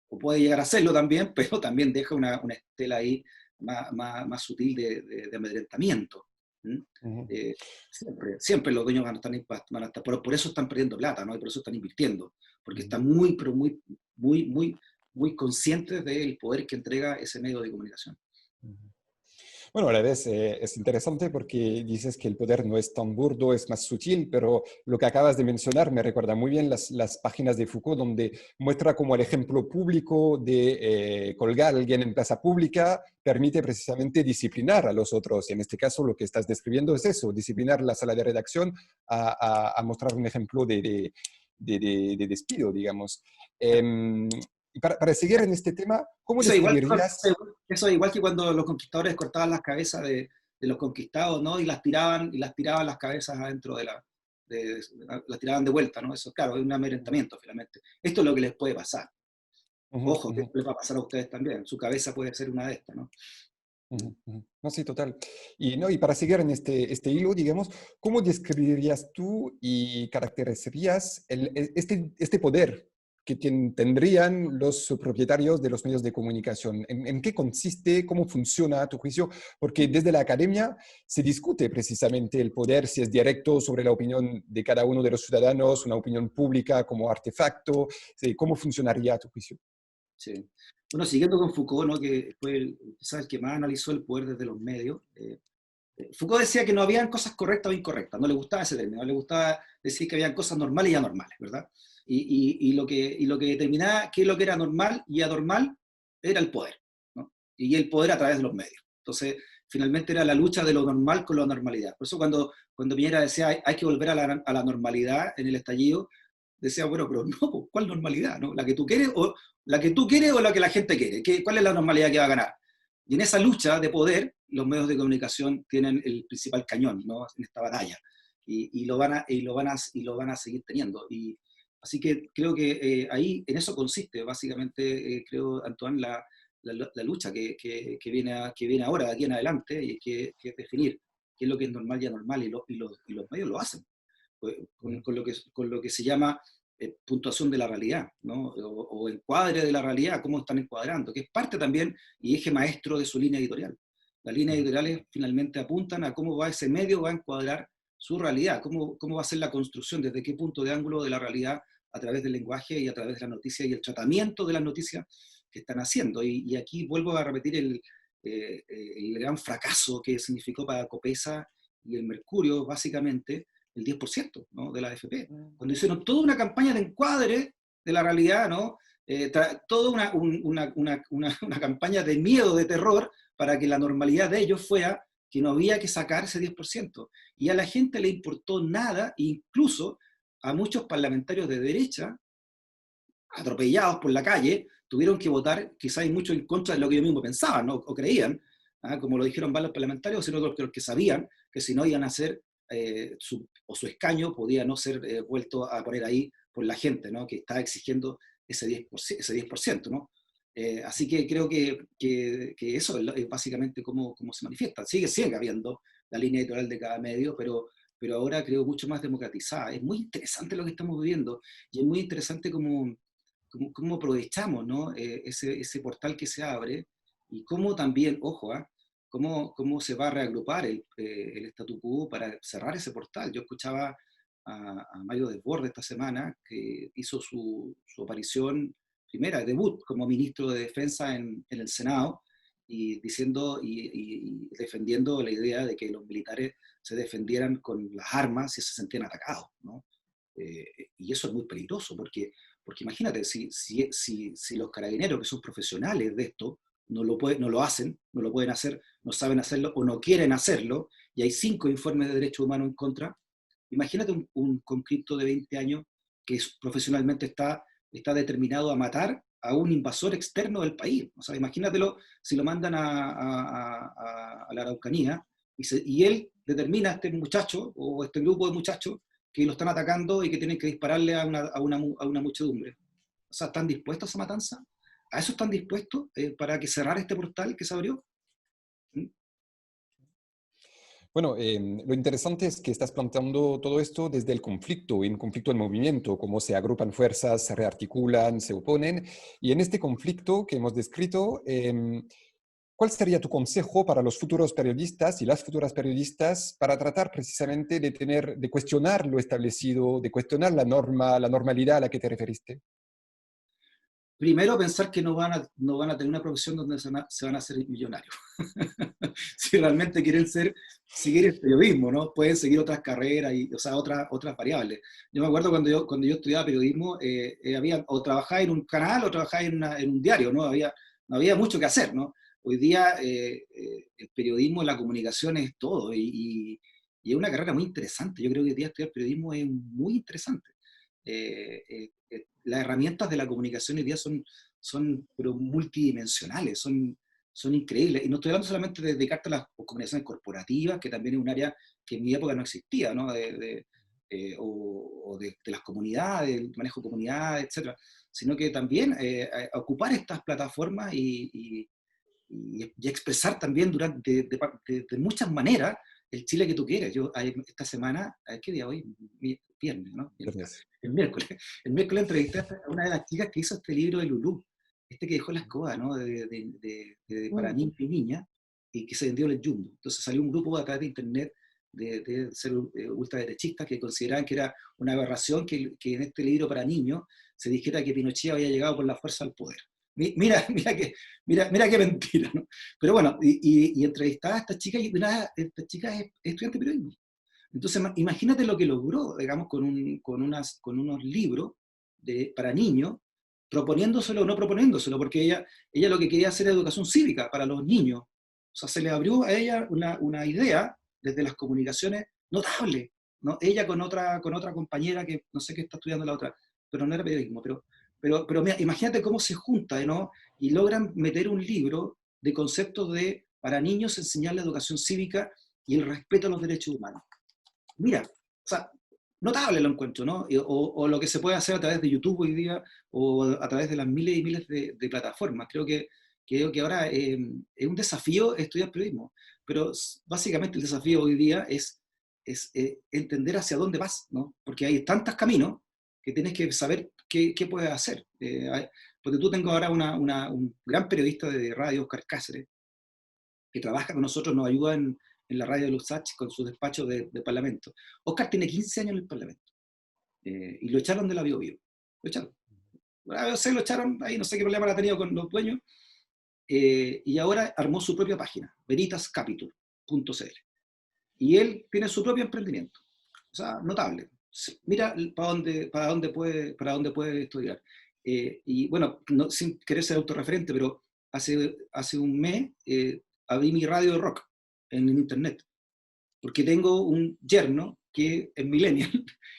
o puede llegar a serlo también, pero también deja una estela ahí más sutil de amedrentamiento. ¿Mm? Ujú. Eh, siempre los dueños van a estar por eso están perdiendo plata, ¿no? Y por eso están invirtiendo, porque Ujú. están muy, pero muy, muy, muy, muy conscientes del poder que entrega ese medio de comunicación. Ujú. Bueno, a la vez es interesante porque dices que el poder no es tan burdo, es más sutil, pero lo que acabas de mencionar me recuerda muy bien las páginas de Foucault, donde muestra cómo el ejemplo público de colgar a alguien en plaza pública permite precisamente disciplinar a los otros. Y en este caso lo que estás describiendo es eso, disciplinar la sala de redacción a mostrar un ejemplo de despido, digamos. Y para seguir en este tema, ¿cómo Eso es igual, describirías? eso es igual que cuando los conquistadores cortaban las cabezas de los conquistados, ¿no? Y las tiraban las cabezas adentro las tiraban de vuelta, ¿no? Eso, claro, es un amedrentamiento, finalmente. Esto es lo que les puede pasar. Ujú, Ojo, que ujú. esto les va a pasar a ustedes también. Su cabeza puede ser una de estas, ¿no? Ujú, ujú. No, sí, total. Y, no, y para seguir en este hilo, digamos, ¿cómo describirías tú y caracterizarías este poder que tendrían los propietarios de los medios de comunicación? ¿En qué consiste? ¿Cómo funciona a tu juicio? Porque desde la academia se discute precisamente el poder, si es directo sobre la opinión de cada uno de los ciudadanos, una opinión pública como artefacto. Sí, ¿cómo funcionaría a tu juicio? Sí. Bueno, siguiendo con Foucault, ¿no? Que fue quizás el que más analizó el poder desde los medios. Foucault decía que no habían cosas correctas o incorrectas, no le gustaba ese término, no le gustaba decir que habían cosas normales y anormales, ¿verdad? Y lo que determinaba qué es lo que era normal y anormal era el poder, ¿no? Y el poder a través de los medios. Entonces, finalmente era la lucha de lo normal con la normalidad. Por eso cuando Piñera decía hay que volver a la normalidad en el estallido, decía, bueno, pero no, pues, ¿cuál normalidad? ¿No? ¿La que tú quieres o la que la gente quiere? ¿Cuál es la normalidad que va a ganar? Y en esa lucha de poder, los medios de comunicación tienen el principal cañón, ¿no? En esta batalla. Y lo van a seguir teniendo. Así que creo que ahí, en eso consiste, básicamente, creo, Antoine, la lucha que viene ahora, de aquí en adelante, y que es definir qué es lo que es normal y anormal, y los medios lo hacen, pues, con lo que se llama puntuación de la realidad, ¿no? O encuadre de la realidad, cómo están encuadrando, que es parte también y eje maestro de su línea editorial. Las líneas editoriales finalmente apuntan a cómo va ese medio, va a encuadrar su realidad, cómo va a ser la construcción, desde qué punto de ángulo de la realidad a través del lenguaje y a través de la noticia y el tratamiento de las noticias que están haciendo. Y aquí vuelvo a repetir el gran fracaso que significó para Copesa y el Mercurio, básicamente, el 10%, ¿no?, de la AFP. Cuando hicieron toda una campaña de encuadre de la realidad, ¿no? Toda una campaña de miedo, de terror, para que la normalidad de ellos fuera que no había que sacar ese 10%. Y a la gente le importó nada, incluso a muchos parlamentarios de derecha, atropellados por la calle, tuvieron que votar quizás mucho en contra de lo que ellos mismos pensaban, ¿no?, o creían, como lo dijeron varios parlamentarios, sino los que sabían que si no iban a hacer, su escaño podía no ser vuelto a poner ahí por la gente, ¿no?, que estaba exigiendo ese 10%, ¿no? Así que creo que eso es básicamente cómo se manifiesta. Sigue habiendo la línea editorial de cada medio, pero ahora creo mucho más democratizada. Es muy interesante lo que estamos viviendo, y es muy interesante cómo aprovechamos, ¿no?, ese portal que se abre, y cómo también, ojo, cómo se va a reagrupar el statu quo para cerrar ese portal. Yo escuchaba a Mario Desbordes esta semana, que hizo su aparición primera, debut como ministro de Defensa en el Senado, y diciendo y defendiendo la idea de que los militares se defendieran con las armas si se sentían atacados, ¿no? Y eso es muy peligroso, porque imagínate, si los carabineros, que son profesionales de esto, no lo hacen, no lo pueden hacer, no saben hacerlo o no quieren hacerlo, y hay 5 informes de derechos humanos en contra. Imagínate un conscripto de 20 años que profesionalmente está determinado a matar a un invasor externo del país. O sea, imagínatelo si lo mandan a la Araucanía y él determina a este muchacho o este grupo de muchachos que lo están atacando y que tienen que dispararle a una muchedumbre. O sea, ¿están dispuestos a esa matanza? ¿A eso están dispuestos para que cerrar este portal que se abrió? ¿Mm? Bueno, lo interesante es que estás planteando todo esto desde el conflicto, en conflicto en movimiento, cómo se agrupan fuerzas, se rearticulan, se oponen. Y en este conflicto que hemos descrito, ¿cuál sería tu consejo para los futuros periodistas y las futuras periodistas para tratar precisamente de cuestionar lo establecido, de cuestionar la norma, la normalidad a la que te referiste? Primero, pensar que no van a tener una profesión donde se van a hacer millonarios. Si realmente quieren seguir el periodismo, ¿no? Pueden seguir otras carreras, o sea, otras variables. Yo me acuerdo cuando yo estudiaba periodismo, o trabajaba en un canal o trabajaba en un diario, ¿no? No había mucho que hacer, ¿no? Hoy día el periodismo, la comunicación es todo, y es una carrera muy interesante. Yo creo que hoy día estudiar periodismo es muy interesante. Las herramientas de la comunicación hoy día son pero multidimensionales, son increíbles. Y no estoy hablando solamente de dedicarte a las comunicaciones corporativas, que también es un área que en mi época no existía, ¿no? O de las comunidades, el manejo de comunidades, etc. Sino que también a ocupar estas plataformas y expresar también de muchas maneras el Chile que tú quieres. Yo esta semana, ¿qué día hoy? Viernes, ¿no? Gracias. El miércoles entrevisté a una de las chicas que hizo este libro de Lulú, que dejó la escoba, ¿no? Para niños y niñas, y que se vendió en el Jumbo. Entonces salió un grupo a través de internet de ser ultraderechistas que consideraban que era una aberración que en este libro para niños se dijera que Pinochet había llegado por la fuerza al poder. Mira qué mentira, ¿no? Pero bueno, y entrevistaba a esta chica, y esta chica es estudiante de periodismo. Entonces, imagínate lo que logró, digamos, con unos libros para niños, proponiéndoselo o no proponiéndoselo, porque ella lo que quería hacer era educación cívica para los niños. O sea, se le abrió a ella una idea desde las comunicaciones notable, ¿no? Ella con otra compañera que no sé qué está estudiando la otra, pero no era periodismo, pero mira, imagínate cómo se junta, ¿no? Y logran meter un libro de conceptos para niños enseñar la educación cívica y el respeto a los derechos humanos. Mira, o sea, notable lo encuentro, ¿no? O lo que se puede hacer a través de YouTube hoy día, o a través de las miles y miles de plataformas. Creo que ahora es un desafío estudiar periodismo, pero básicamente el desafío hoy día es entender hacia dónde vas, ¿no? Porque hay tantos caminos que tienes que saber qué puedes hacer. Porque tú tengo ahora un gran periodista de radio, Oscar Cáceres, que trabaja con nosotros, nos ayuda en la radio de Lusach con su despacho de Parlamento. Oscar tiene 15 años en el Parlamento, y lo echaron de la Bio Bio. Lo echaron. Bueno, lo echaron, ahí no sé qué problema ha tenido con los dueños, y ahora armó su propia página, veritascapital.cl. Y él tiene su propio emprendimiento. O sea, notable. Mira para dónde puede estudiar. Y bueno, no, sin querer ser autorreferente, pero hace un mes abrí mi radio de rock en internet, porque tengo un yerno que es millennial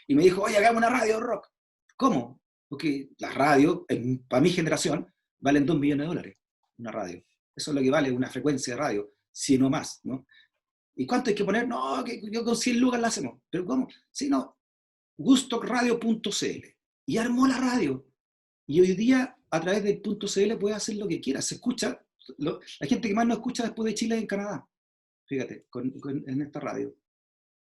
y me dijo, oye, hagamos una radio de rock. ¿Cómo? Porque las radios, para mi generación, valen $2 millones, una radio. Eso es lo que vale una frecuencia de radio, si no más, ¿no? ¿Y cuánto hay que poner? No, que yo con 100 lucas la hacemos. ¿Pero cómo? Si no, gustocradio.cl. Y armó la radio. Y hoy día, a través del .cl, puede hacer lo que quiera. Se escucha, la gente que más nos escucha después de Chile es en Canadá. Fíjate, en esta radio. O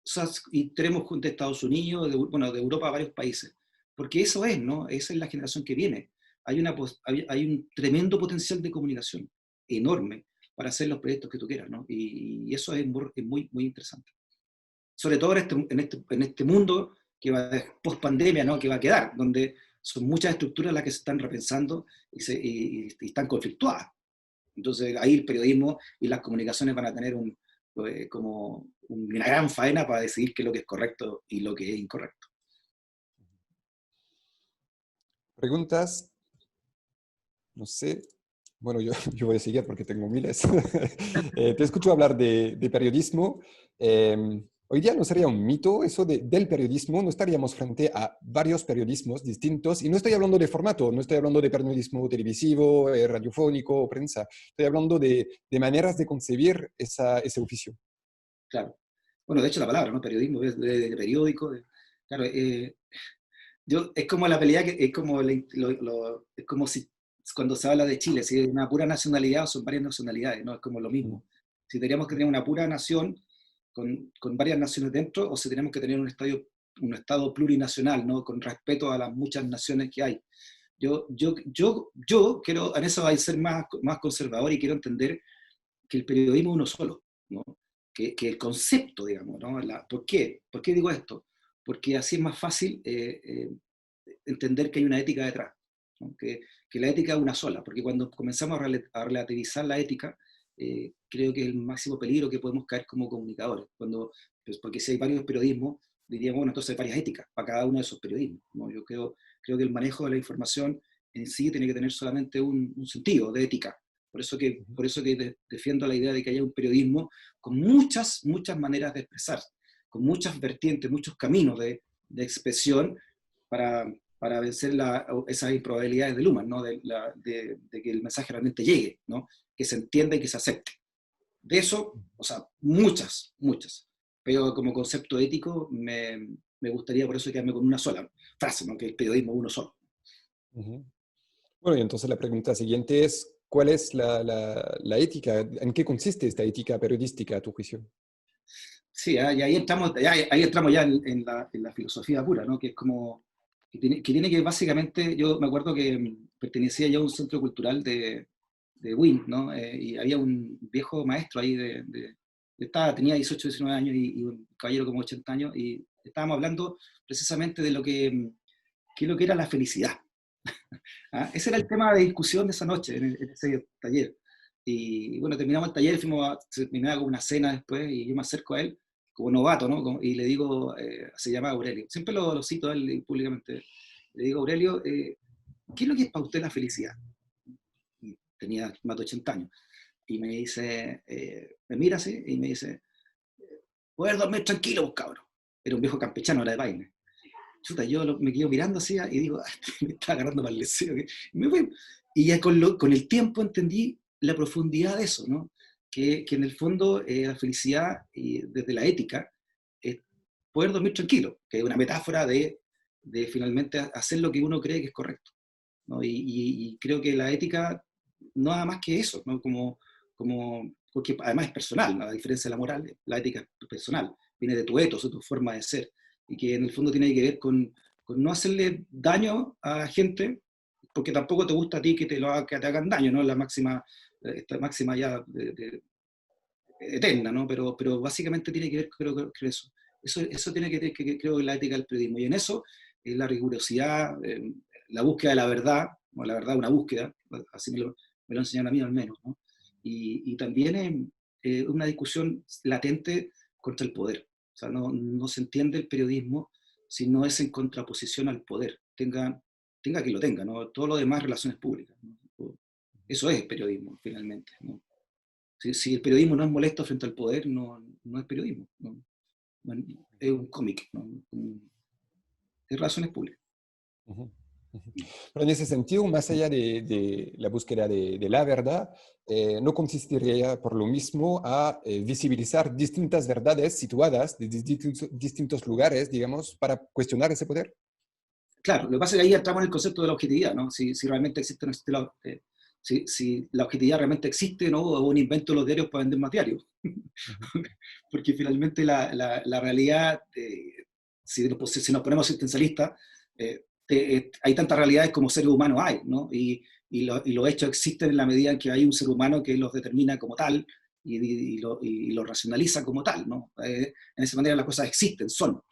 sea, y tenemos de Estados Unidos, de Europa a varios países. Porque eso es, ¿no? Esa es la generación que viene. Hay un tremendo potencial de comunicación, enorme, para hacer los proyectos que tú quieras, ¿no? Y eso es muy, muy interesante. Sobre todo en este mundo que va post pandemia, ¿no? Que va a quedar, donde son muchas estructuras las que se están repensando y están conflictuadas. Entonces ahí el periodismo y las comunicaciones van a tener como una gran faena para decidir qué es lo que es correcto y lo que es incorrecto. Preguntas, no sé. Bueno, yo voy a seguir porque tengo miles. Te escucho hablar de periodismo. Hoy día no sería un mito eso del periodismo, no estaríamos frente a varios periodismos distintos, y no estoy hablando de formato, no estoy hablando de periodismo televisivo, radiofónico o prensa, estoy hablando de maneras de concebir ese oficio. Claro. Bueno, de hecho la palabra, ¿no? Periodismo, de periódico. Claro, es como la pelea, es como, es como si cuando se habla de Chile, si es una pura nacionalidad o son varias nacionalidades, ¿no? Es como lo mismo. Si tendríamos que tener una pura nación con varias naciones dentro, o si tenemos que tener un estado plurinacional, ¿no? Con respeto a las muchas naciones que hay. Yo quiero, en eso hay que ser más conservador, y quiero entender que el periodismo es uno solo, ¿no? Que el concepto, digamos, ¿no? ¿Por qué? ¿Por qué digo esto? Porque así es más fácil entender que hay una ética detrás, ¿no? Que la ética es una sola, porque cuando comenzamos a relativizar la ética, creo que es el máximo peligro que podemos caer como comunicadores, porque si hay varios periodismos, diríamos, bueno, entonces hay varias éticas para cada uno de esos periodismos, ¿no? Yo creo que el manejo de la información en sí tiene que tener solamente un sentido de ética. Por eso que defiendo la idea de que haya un periodismo con muchas que expresar, con muchas vertientes, muchos caminos de expresión para vencer esas improbabilidades del humano, ¿no? de que el mensaje realmente llegue, ¿no? Que se entienda y que se acepte. De eso, o sea, muchas. Pero como concepto ético me gustaría por eso quedarme con una sola frase, ¿no? Que el periodismo es uno solo. Bueno, y entonces la pregunta siguiente es, ¿cuál es la ética? ¿En qué consiste esta ética periodística, a tu juicio? Sí, y ahí entramos ya en la filosofía pura, ¿no? Que es como, que tiene que básicamente, yo me acuerdo que pertenecía ya a un centro cultural de Wynn, ¿no? Y había un viejo maestro ahí tenía 18, 19 años y un caballero como 80 años, y estábamos hablando precisamente de qué es lo que era la felicidad. ¿Ah? Ese era el tema de discusión de esa noche, en ese taller. Y bueno, terminamos el taller, terminaba con una cena después, y yo me acerco a él, como novato, ¿no? Y le digo, se llama Aurelio, siempre lo cito a él públicamente, le digo, Aurelio, ¿qué es lo que es para usted la felicidad? Y tenía más de 80 años. Y me dice, me mira así, y me dice, poder dormir tranquilo, vos, cabrón. Era un viejo campechano, era de Paine. Chuta, yo me quedo mirando así y digo, me está agarrando para el deseo. Y me fui. Y ya con el tiempo entendí la profundidad de eso, ¿no? Que en el fondo la felicidad, desde la ética, es poder dormir tranquilo, que es una metáfora de finalmente hacer lo que uno cree que es correcto, ¿no? Y creo que la ética no nada más que eso, ¿no? Porque además es personal, ¿no? A diferencia de la moral, la ética es personal, viene de tu ethos, de tu forma de ser, y que en el fondo tiene que ver con no hacerle daño a la gente, porque tampoco te gusta a ti que te hagan daño, ¿no? Esta máxima ya eterna, ¿no? Pero básicamente tiene que ver, creo eso. Eso tiene que ver, creo, con la ética del periodismo. Y en eso, la rigurosidad, la búsqueda de la verdad, o la verdad una búsqueda, así me lo enseñaron a mí al menos, ¿no? Y también una discusión latente contra el poder. O sea, no se entiende el periodismo si no es en contraposición al poder, tenga que lo tenga, ¿no? Todo lo demás relaciones públicas, ¿no? Eso es periodismo, finalmente, ¿no? Si el periodismo no es molesto frente al poder, no es periodismo, ¿no? Es un cómic, ¿no? Es relaciones públicas. Ujú, ujú. Pero en ese sentido, más allá de la búsqueda de la verdad, ¿no consistiría por lo mismo a visibilizar distintas verdades situadas de distintos lugares, digamos, para cuestionar ese poder? Claro, lo que pasa es que ahí entramos en el concepto de la objetividad, ¿no? Si realmente existe, no existe si la objetividad realmente existe, ¿no? O un invento de los diarios para vender más diarios. Ujú, Porque finalmente la realidad, si nos ponemos existencialistas, hay tantas realidades como seres humanos hay, ¿no? Y los hechos existen en la medida en que hay un ser humano que los determina como tal y lo racionaliza como tal, ¿no? En esa manera las cosas existen, ¿no?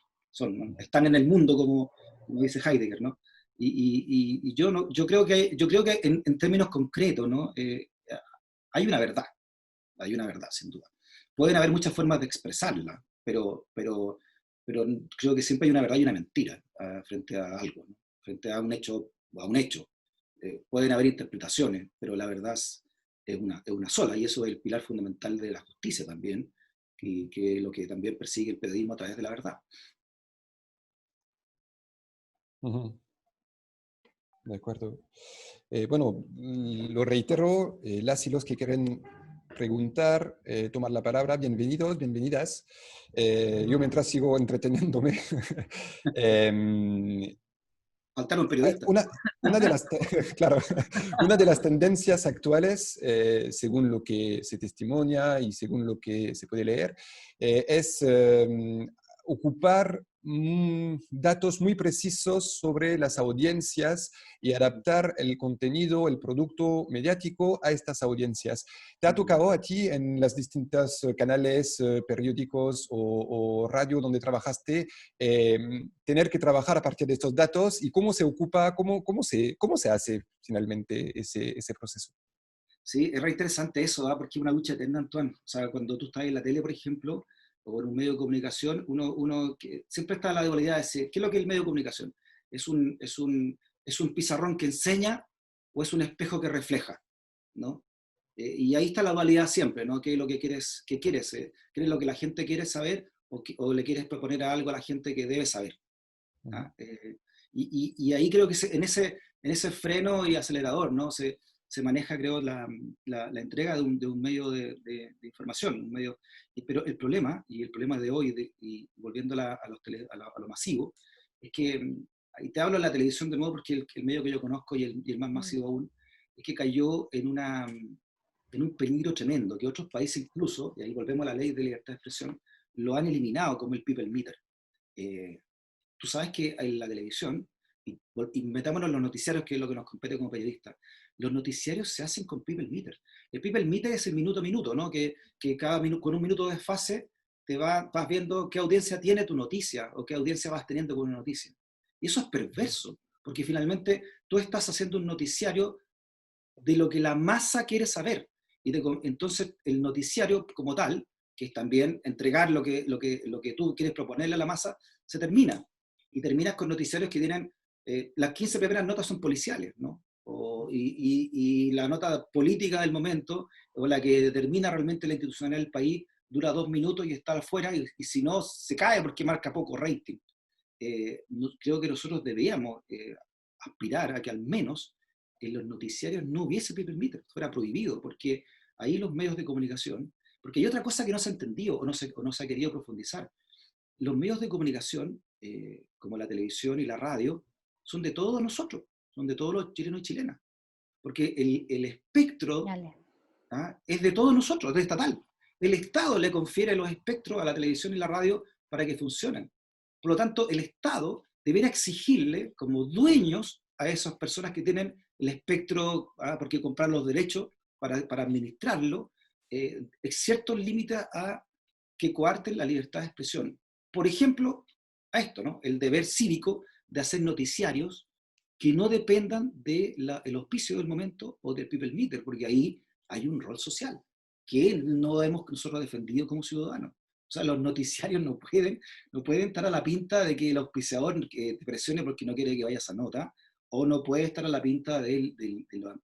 Están en el mundo como dice Heidegger, ¿no? Y yo, no, yo creo que en términos concretos, ¿no? Hay una verdad, sin duda. Pueden haber muchas formas de expresarla, pero creo que siempre hay una verdad y una mentira frente a algo, ¿no? Frente a un hecho o a un hecho. Pueden haber interpretaciones, pero la verdad es una sola, y eso es el pilar fundamental de la justicia también, y que es lo que también persigue el periodismo a través de la verdad. ujú. De acuerdo. Bueno, lo reitero, las y los que quieren preguntar, tomar la palabra, bienvenidos, bienvenidas. Yo mientras sigo entreteniéndome, em, Faltaron periodistas. una de las, claro, una de las tendencias actuales, según lo que se testimonia y según lo que se puede leer, es ocupar datos muy precisos sobre las audiencias y adaptar el contenido, el producto mediático a estas audiencias. ¿Te ha tocado a ti en las distintas canales, periódicos o radio donde trabajaste, tener que trabajar a partir de estos datos y cómo se ocupa, cómo se hace finalmente ese proceso? Sí, es re interesante eso, ¿ah? Porque es una lucha eterna, Antoine. O sea, cuando tú estás en la tele, por ejemplo, o en un medio de comunicación, siempre está la dualidad de decir, ¿qué es lo que es el medio de comunicación? ¿Es un pizarrón que enseña o es un espejo que refleja? ¿No? Y ahí está la dualidad siempre, ¿no? ¿Qué es lo que quieres? ¿Qué quieres? ¿Quieres lo que la gente quiere saber o le quieres proponer algo a la gente que debe saber? ¿Ah? Y ahí creo que en ese freno y acelerador, ¿no? Se maneja, creo, la entrega de un medio de información. Pero el problema, y el problema de hoy, y volviendo a lo masivo, es que, y te hablo de la televisión de nuevo porque el medio que yo conozco y el más masivo aún, es que cayó en un peligro tremendo, que otros países incluso, y ahí volvemos a la ley de libertad de expresión, lo han eliminado como el people meter. Eh, Tú sabes que en la televisión, y metámonos en los noticiarios, que es lo que nos compete como periodistas, los noticiarios se hacen con people meter. El people meter es el minuto a minuto, ¿no? Que cada minuto, con un minuto de desfase, vas viendo qué audiencia tiene tu noticia o qué audiencia vas teniendo con una noticia. Y eso es perverso, porque finalmente tú estás haciendo un noticiario de lo que la masa quiere saber. Entonces el noticiario como tal, que es también entregar lo que tú quieres proponerle a la masa, se termina. Y terminas con noticiarios que tienen, las 15 primeras notas son policiales, ¿no? Y la nota política del momento, o la que determina realmente la institucionalidad del país, dura 2 minutos y está afuera, y si no, se cae porque marca poco rating. Creo que nosotros deberíamos aspirar a que al menos en los noticiarios no hubiese people meter, fuera prohibido, porque ahí los medios de comunicación, porque hay otra cosa que no se ha entendido o no se ha querido profundizar. Los medios de comunicación, como la televisión y la radio, son de todos nosotros, son de todos los chilenos y chilenas, porque el espectro es de todos nosotros, es estatal. El Estado le confiere los espectros a la televisión y la radio para que funcionen. Por lo tanto, el Estado debería exigirle como dueños a esas personas que tienen el espectro, porque comprar los derechos para administrarlo, ciertos límites a que coarten la libertad de expresión. Por ejemplo, a esto, ¿no? El deber cívico de hacer noticiarios que no dependan del auspicio del momento o del people meter, porque ahí hay un rol social que no hemos nosotros defendido como ciudadanos. O sea, los noticiarios no pueden estar a la pinta de que el auspiciador te presione porque no quiere que vaya esa nota, o no puede estar a la pinta de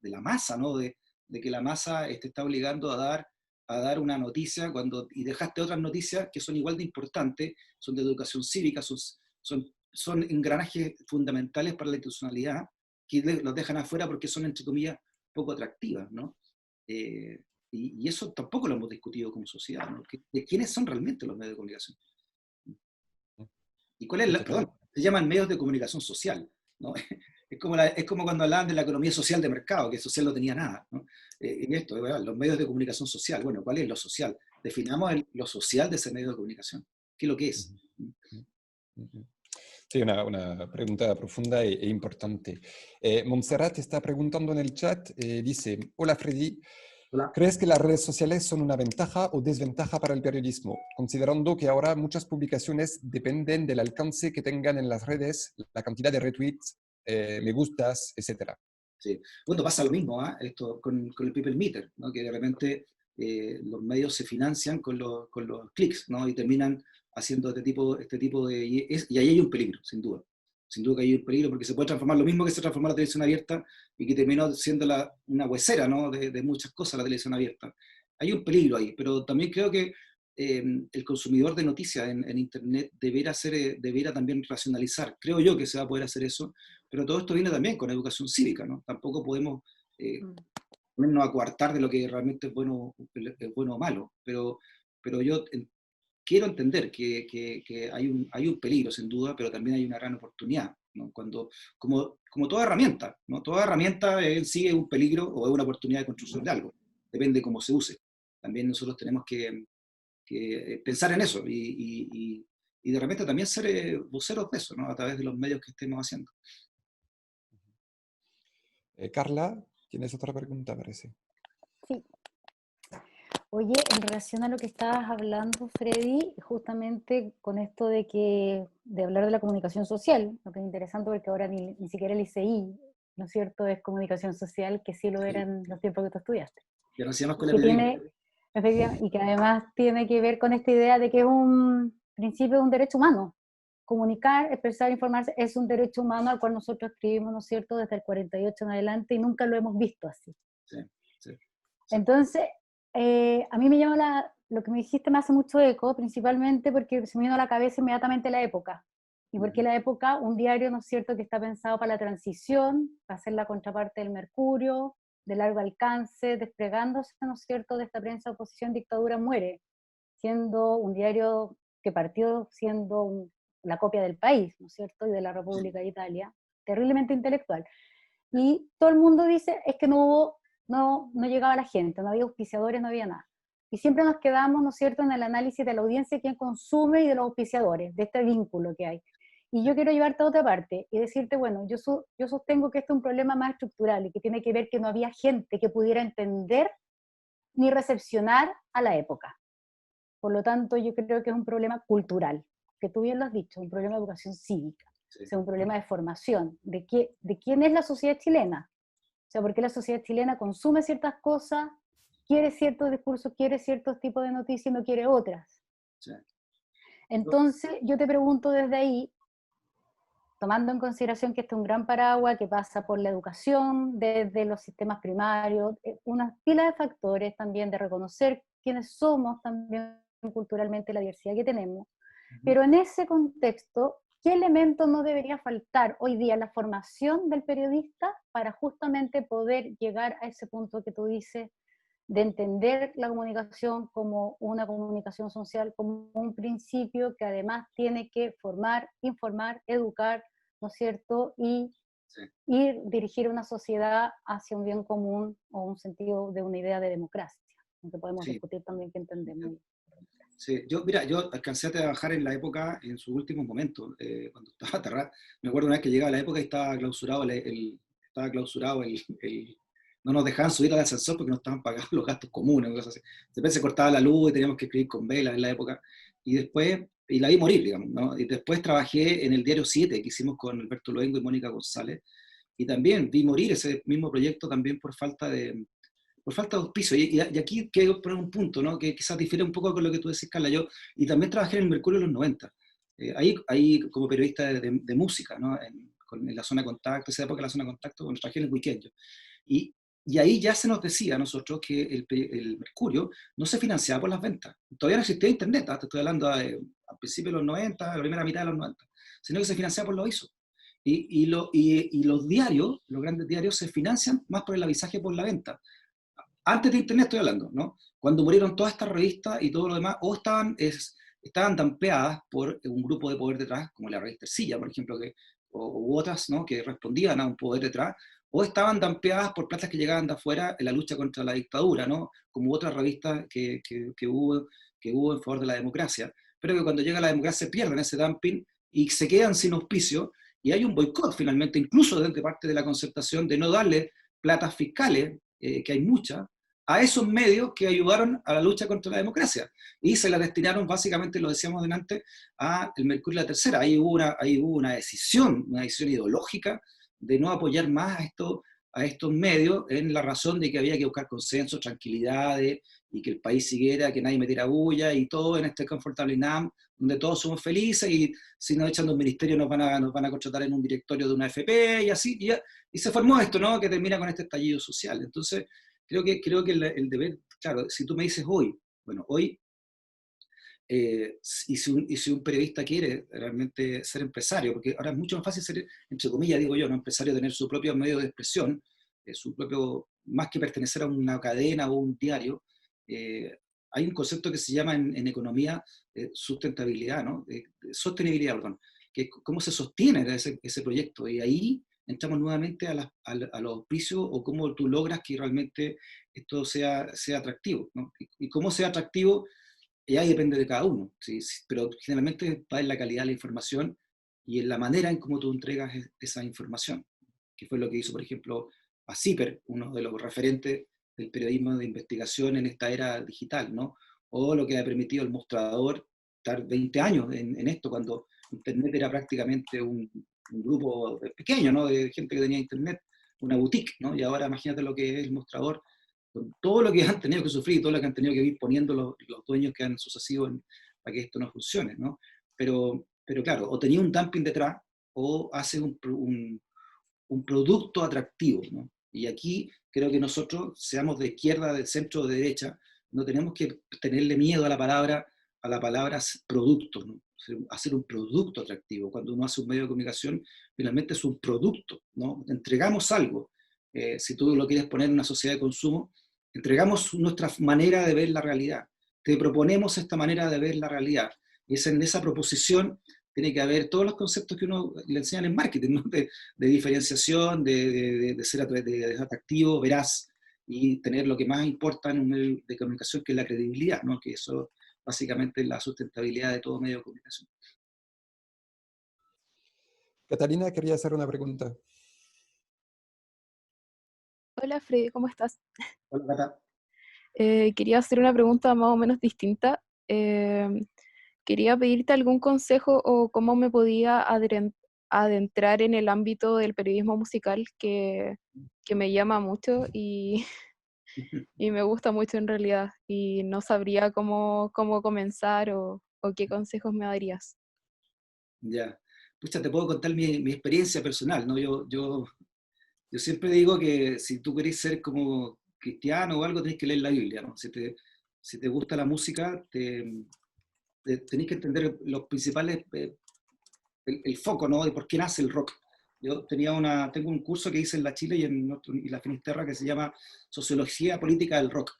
la masa, ¿no? De que la masa te está obligando a dar una noticia y dejaste otras noticias que son igual de importantes, son de educación cívica, son engranajes fundamentales para la institucionalidad, que los dejan afuera porque son, entre comillas, poco atractivas, ¿no? Y eso tampoco lo hemos discutido como sociedad, ¿no? ¿De quiénes son realmente los medios de comunicación? ¿Y cuál es perdón, se llaman medios de comunicación social, ¿no? Es como cuando hablaban de la economía social de mercado, que social no tenía nada, ¿no? En esto, los medios de comunicación social, bueno, ¿cuál es lo social? Definamos lo social de ese medio de comunicación. ¿Qué es lo que es? Sí, una pregunta profunda e importante. Montserrat está preguntando en el chat, dice, hola Freddy, Hola. ¿crees que las redes sociales son una ventaja o desventaja para el periodismo? Considerando que ahora muchas publicaciones dependen del alcance que tengan en las redes, la cantidad de retweets, me gustas, etc. Sí. Bueno, pasa lo mismo, esto con el people meter, ¿no? Que de repente los medios se financian con los clics, ¿no? Y terminan haciendo este tipo de... Y ahí hay un peligro, sin duda. Sin duda que hay un peligro, porque se puede transformar lo mismo que se transformó la televisión abierta y que terminó siendo una huesera, ¿no? De muchas cosas la televisión abierta. Hay un peligro ahí, pero también creo que el consumidor de noticias en Internet debiera también racionalizar. Creo yo que se va a poder hacer eso, pero todo esto viene también con educación cívica, ¿no? Tampoco podemos ponernos a coartar de lo que realmente es bueno o malo, pero yo quiero entender que hay un peligro, sin duda, pero también hay una gran oportunidad, ¿no? Como toda herramienta, ¿no? Toda herramienta en sí es un peligro o es una oportunidad de construcción de algo, depende de cómo se use. También nosotros tenemos que pensar en eso y de repente también ser voceros de eso, ¿no? A través de los medios que estemos haciendo. Carla, ¿tienes otra pregunta, parece? Sí. Oye, en relación a lo que estabas hablando, Freddy, justamente con esto de hablar de la comunicación social, lo que es interesante porque ahora ni siquiera el ICI, ¿no es cierto?, es comunicación social, que sí lo era en los tiempos que tú estudiaste. Ya no se llama escuela periodística. Y que además tiene que ver con esta idea de que es un principio de un derecho humano. Comunicar, expresar, informarse es un derecho humano al cual nosotros escribimos, ¿no es cierto?, desde el 48 en adelante y nunca lo hemos visto así. Sí. Entonces, a mí me llama lo que me dijiste me hace mucho eco, principalmente porque se me vino a la cabeza inmediatamente la época. Y porque la época, un diario, ¿no es cierto?, que está pensado para la transición, para ser la contraparte del Mercurio, de largo alcance, desplegándose, ¿no es cierto?, de esta prensa oposición dictadura, muere, siendo un diario que partió siendo la copia del País, ¿no es cierto?, y de la República de Italia, terriblemente intelectual. Y todo el mundo dice, es que no llegaba la gente, no había auspiciadores, no había nada. Y siempre nos quedamos, ¿no es cierto?, en el análisis de la audiencia, quién consume y de los auspiciadores, de este vínculo que hay. Y yo quiero llevarte a otra parte y decirte, bueno, yo sostengo que este es un problema más estructural y que tiene que ver que no había gente que pudiera entender ni recepcionar a la época. Por lo tanto, yo creo que es un problema cultural, que tú bien lo has dicho, un problema de educación cívica, o sea, un problema de formación, de quién es la sociedad chilena. O sea, por qué la sociedad chilena consume ciertas cosas, quiere ciertos discursos, quiere ciertos tipos de noticias y no quiere otras. Sí. Entonces, yo te pregunto desde ahí, tomando en consideración que este es un gran paraguas que pasa por la educación, desde los sistemas primarios, una pila de factores también de reconocer quiénes somos también culturalmente, la diversidad que tenemos, pero en ese contexto, ¿qué elemento no debería faltar hoy día en la formación del periodista para justamente poder llegar a ese punto que tú dices de entender la comunicación como una comunicación social, como un principio que además tiene que formar, informar, educar, ¿no es cierto?, y dirigir una sociedad hacia un bien común o un sentido de una idea de democracia, aunque podemos discutir también qué entendemos. Sí, yo alcancé a trabajar en la época, en sus últimos momentos, cuando estaba aterrado. Me acuerdo una vez que llegaba la época y estaba clausurado no nos dejaban subir al ascensor porque no estaban pagados los gastos comunes, cosas así. Después se cortaba la luz y teníamos que escribir con velas en la época, y después, y la vi morir, digamos, ¿no? Y después trabajé en el Diario 7, que hicimos con Alberto Luengo y Mónica González, y también vi morir ese mismo proyecto también por falta de auspicio. Y aquí quiero poner un punto, ¿no? Que quizás difiere un poco con lo que tú decís, Carla. Yo, y también trabajé en el Mercurio en los 90, ahí como periodista de música, ¿no? En la zona de contacto, esa época de la zona de contacto, cuando trabajé en el Weekend. Y, y ahí ya se nos decía a nosotros que el Mercurio no se financiaba por las ventas. Todavía no existía Internet, te estoy hablando a principios de los 90, la primera mitad de los 90, sino que se financiaba por los ISO. Y los diarios, los grandes diarios, se financian más por el avisaje por la venta. Antes de Internet estoy hablando, ¿no? Cuando murieron todas estas revistas y todo lo demás, o estaban dampeadas por un grupo de poder detrás, como la revista Ercilla, por ejemplo, u otras, ¿no? Que respondían a un poder detrás, o estaban dampeadas por platas que llegaban de afuera en la lucha contra la dictadura, ¿no? Como otras revistas que hubo en favor de la democracia, pero que cuando llega la democracia pierden ese dumping y se quedan sin auspicio, y hay un boicot finalmente, incluso desde parte de la concertación, de no darle platas fiscales, que hay muchas, a esos medios que ayudaron a la lucha contra la democracia. Y se la destinaron básicamente, lo decíamos delante, a el Mercurio y la Tercera. Ahí hubo una decisión ideológica de no apoyar más a estos medios en la razón de que había que buscar consenso, tranquilidad, y que el país siguiera, que nadie metiera bulla y todo en este confortable INAM, donde todos somos felices y si nos echan de un ministerio nos van a contratar en un directorio de una FP y así, y se formó esto, ¿no? Que termina con este estallido social. Entonces, creo que el deber, claro, si tú me dices hoy, bueno, hoy, y si un periodista quiere realmente ser empresario, porque ahora es mucho más fácil ser, entre comillas, digo yo, ¿no? Empresario, tener su propio medio de expresión, su propio, más que pertenecer a una cadena o un diario, hay un concepto que se llama en economía sustentabilidad, ¿no? Sostenibilidad, perdón, que es cómo se sostiene ese proyecto, y ahí entramos nuevamente a los auspicios o cómo tú logras que realmente esto sea atractivo, ¿no? Y cómo sea atractivo, y ahí depende de cada uno, ¿sí? Pero generalmente va en la calidad de la información y en la manera en cómo tú entregas esa información, que fue lo que hizo, por ejemplo, a CIPER, uno de los referentes del periodismo de investigación en esta era digital, ¿no? O lo que ha permitido el Mostrador estar 20 años en esto, cuando Internet era prácticamente un grupo pequeño, ¿no? De gente que tenía Internet, una boutique, ¿no? Y ahora imagínate lo que es el Mostrador, con todo lo que han tenido que sufrir, todo lo que han tenido que ir poniendo los dueños que han sucedido para que esto no funcione, ¿no? Pero claro, o tenía un dumping detrás, o hace un producto atractivo, ¿no? Y aquí creo que nosotros, seamos de izquierda, de centro o de derecha, no tenemos que tenerle miedo a la palabra producto, ¿no? Hacer un producto atractivo. Cuando uno hace un medio de comunicación, finalmente es un producto, ¿no? Entregamos algo. Si tú lo quieres poner en una sociedad de consumo, entregamos nuestra manera de ver la realidad. Te proponemos esta manera de ver la realidad. Y es en esa proposición tiene que haber todos los conceptos que uno le enseñan en marketing, ¿no? De diferenciación, de ser atractivo, veraz, y tener lo que más importa en un medio de comunicación, que es la credibilidad, ¿no? Que eso básicamente es la sustentabilidad de todo medio de comunicación. Catalina quería hacer una pregunta. Hola Freddy, ¿cómo estás? Hola, Cata. Quería hacer una pregunta más o menos distinta. Quería pedirte algún consejo o cómo me podía adentrar en el ámbito del periodismo musical que me llama mucho y me gusta mucho en realidad. Y no sabría cómo comenzar o qué consejos me darías. Ya. Pucha, te puedo contar mi experiencia personal, ¿no? Yo siempre digo que si tú querés ser como cristiano o algo, tenés que leer la Biblia, ¿no? Si te gusta la música, tenés que entender los principales, el foco, ¿no? De por qué nace el rock. Yo tengo un curso que hice en la Chile y la Finisterra, que se llama Sociología Política del Rock,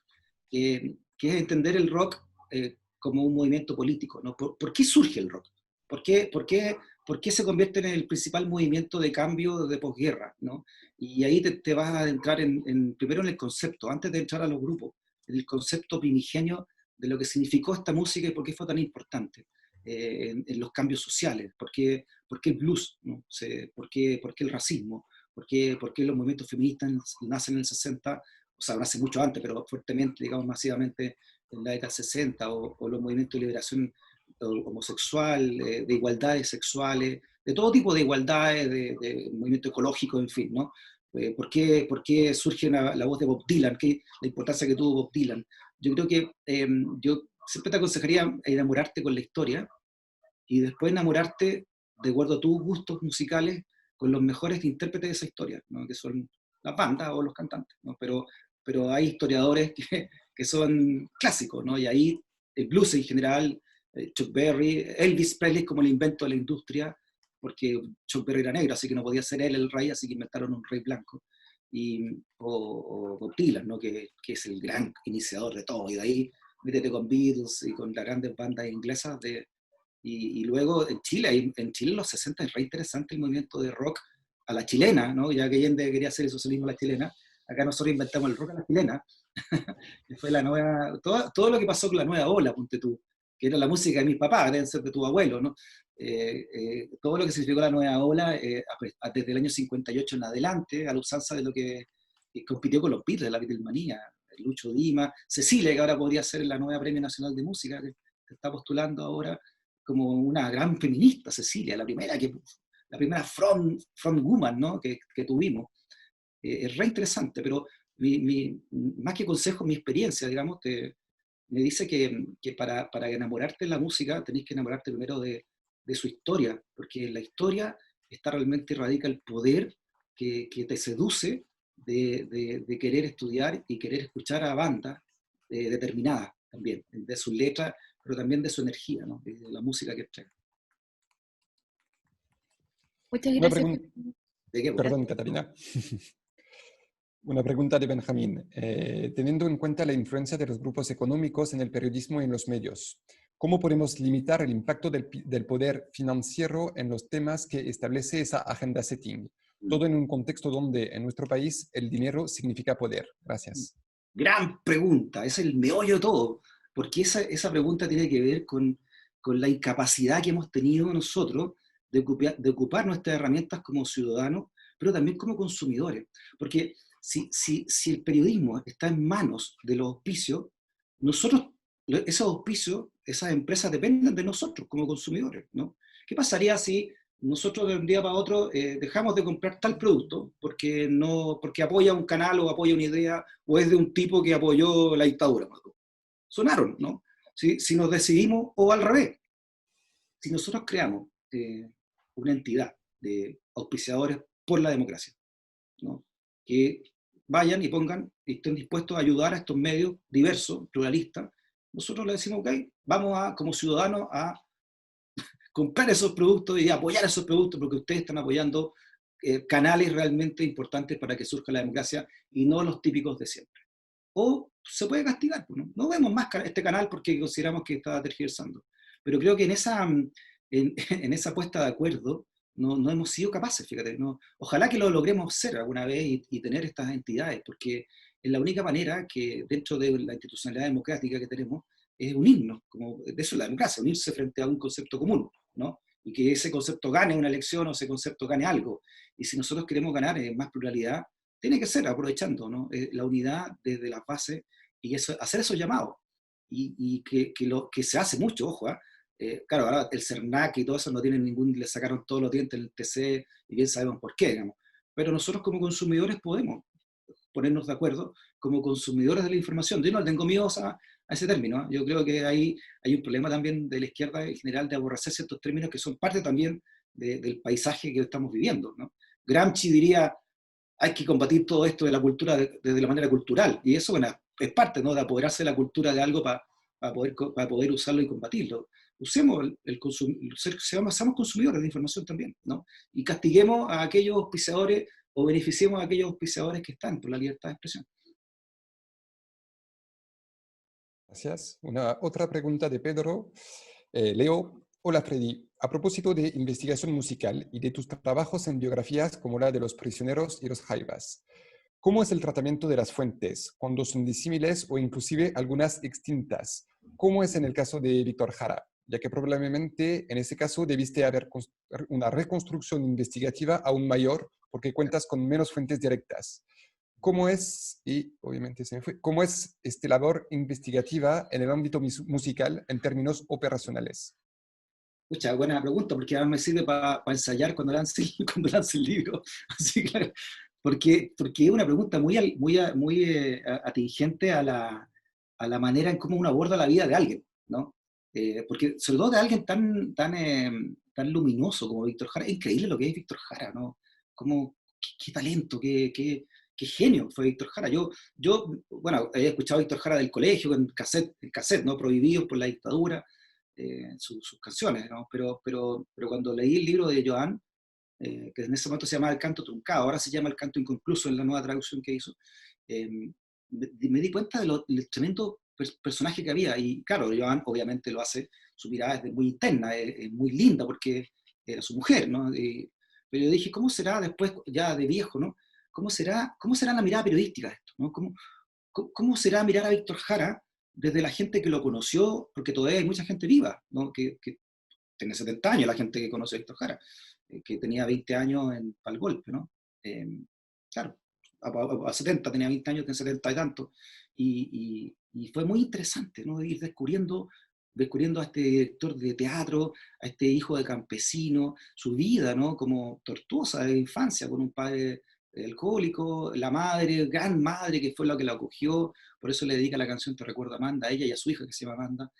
que es entender el rock como un movimiento político, ¿no? ¿Por qué surge el rock? ¿Por qué se convierte en el principal movimiento de cambio de posguerra, ¿no? Y ahí te vas a adentrar primero en el concepto, antes de entrar a los grupos, en el concepto primigenio de lo que significó esta música y por qué fue tan importante en los cambios sociales. ¿Por qué el blues? ¿No? ¿Por qué el racismo? por qué los movimientos feministas nacen en el 60, o sea, nace mucho antes, pero fuertemente, digamos, masivamente en la década del 60, o los movimientos de liberación homosexual, de igualdades sexuales, de todo tipo de igualdades, de movimiento ecológico, en fin, ¿no? Por qué surge la voz de Bob Dylan? ¿Qué, la importancia que tuvo Bob Dylan? Yo creo que yo siempre te aconsejaría enamorarte con la historia y después enamorarte, de acuerdo a tus gustos musicales, con los mejores intérpretes de esa historia, ¿no? Que son las bandas o los cantantes, ¿no? Pero hay historiadores que son clásicos, ¿no? Y ahí el blues en general, Chuck Berry, Elvis Presley como el invento de la industria, porque Chuck Berry era negro, así que no podía ser él el rey, así que inventaron un rey blanco. O Bob Dylan, ¿no? que es el gran iniciador de todo, y de ahí métete con Beatles y con las grandes bandas inglesas y luego en Chile en los 60 es re interesante el movimiento de rock a la chilena, ¿no? Ya que Allende quería hacer el socialismo a la chilena, acá nosotros inventamos el rock a la chilena, que fue la nueva, todo lo que pasó con la nueva ola, ponte tú, que era la música de mis papás, deben ser de tu abuelo, ¿no? Todo lo que significó la nueva ola, desde el año 58 en adelante, a la usanza de lo que compitió con los Beatles, la Beatlemanía, Lucho Dima, Cecilia, que ahora podría ser la nueva Premio Nacional de Música, que está postulando ahora como una gran feminista, Cecilia, la primera front woman, ¿no? que tuvimos. Es re interesante, pero más que consejo, mi experiencia, digamos, me dice que para enamorarte de la música tenés que enamorarte primero de su historia, porque en la historia realmente radica el poder que te seduce de querer estudiar y querer escuchar a bandas determinadas también, de sus letras, pero también de su energía, ¿no? De la música que entrega. Muchas Una gracias. ¿De qué? Perdón, Catalina. Una pregunta de Benjamín. Teniendo en cuenta la influencia de los grupos económicos en el periodismo y en los medios, ¿cómo podemos limitar el impacto del poder financiero en los temas que establece esa agenda setting? Todo en un contexto donde en nuestro país el dinero significa poder. Gracias. Gran pregunta, es el meollo de todo, porque esa pregunta tiene que ver con la incapacidad que hemos tenido nosotros de ocupar nuestras herramientas como ciudadanos, pero también como consumidores. Porque si el periodismo está en manos de los auspicios, nosotros, esos auspicios, esas empresas dependen de nosotros como consumidores, ¿no? ¿Qué pasaría si nosotros de un día para otro dejamos de comprar tal producto porque apoya un canal o apoya una idea o es de un tipo que apoyó la dictadura? Sonaron, ¿no? Si nos decidimos, o al revés, si nosotros creamos una entidad de auspiciadores por la democracia, ¿no? Que vayan y pongan y estén dispuestos a ayudar a estos medios diversos, pluralistas, nosotros le decimos, ok, vamos como ciudadanos a comprar esos productos y apoyar esos productos porque ustedes están apoyando canales realmente importantes para que surja la democracia y no los típicos de siempre. O se puede castigar, no vemos más este canal porque consideramos que está tergiversando. Pero creo que en esa puesta de acuerdo no hemos sido capaces, fíjate. ¿No? Ojalá que lo logremos hacer alguna vez y tener estas entidades, porque es la única manera que dentro de la institucionalidad democrática que tenemos es unirnos, como de eso es la democracia, unirse frente a un concepto común, ¿no? Y que ese concepto gane una elección o ese concepto gane algo. Y si nosotros queremos ganar más pluralidad, tiene que ser aprovechando, ¿no? La unidad desde las bases y hacer esos llamados. Y que se hace mucho, ojo, claro, ahora el CERNAC y todo eso no tienen le sacaron todos los dientes el TC y bien sabemos por qué, digamos. Pero nosotros como consumidores podemos ponernos de acuerdo como consumidores de la información. Yo no tengo miedo a ese término, ¿eh? Yo creo que hay un problema también de la izquierda en general de aborrecer ciertos términos que son parte también del paisaje que estamos viviendo, ¿no? Gramsci diría, hay que combatir todo esto de la cultura desde la manera cultural, y eso, bueno, es parte, ¿no? De apoderarse de la cultura de algo para poder usarlo y combatirlo. Usemos seamos consumidores de información también, ¿no? Y castiguemos a aquellos auspiciadores o beneficiemos a aquellos auspiciadores que están por la libertad de expresión. Gracias. Otra pregunta de Pedro. Leo, hola Freddy. A propósito de investigación musical y de tus trabajos en biografías como la de los prisioneros y los jaivas, ¿cómo es el tratamiento de las fuentes cuando son disímiles o inclusive algunas extintas? ¿Cómo es en el caso de Víctor Jara? ya que probablemente en ese caso debiste haber una reconstrucción investigativa aún mayor porque cuentas con menos fuentes directas. ¿Cómo es, y obviamente se me fue, cómo es esta labor investigativa en el ámbito musical en términos operacionales? Mucha buena pregunta, porque ahora me sirve para ensayar cuando lance, cuando lance el libro. Así, claro, porque es una pregunta muy atingente a la manera en cómo uno aborda la vida de alguien, ¿no? Porque sobre todo de alguien tan luminoso como Víctor Jara, es increíble lo que es Víctor Jara, ¿no? Qué talento, qué genio fue Víctor Jara. Bueno, he escuchado a Víctor Jara del colegio, en cassette, ¿no? Prohibidos por la dictadura, sus canciones, ¿no? Pero cuando leí el libro de Joan, que en ese momento se llamaba El canto truncado, ahora se llama El canto inconcluso en la nueva traducción que hizo, me di cuenta del tremendo personaje que había, y claro, Joan obviamente lo hace, su mirada es muy interna, es muy linda porque era su mujer, ¿no? Pero yo dije, ¿cómo será después, ya de viejo, ¿no? ¿Cómo será la mirada periodística de esto, ¿no? ¿Cómo será mirar a Víctor Jara desde la gente que lo conoció? Porque todavía hay mucha gente viva, ¿no? Que tiene 70 años la gente que conoce a Víctor Jara, que tenía 20 años para el golpe, ¿no? Claro, a 70, tenía 20 años, tiene 70 y tanto. Y fue muy interesante, ¿no? Ir descubriendo a este director de teatro, a este hijo de campesino, su vida, ¿no? Como tortuosa de infancia, con un padre alcohólico, la madre, gran madre, que fue la que la acogió, por eso le dedica la canción Te recuerdo Amanda, a ella y a su hija que se llama Amanda,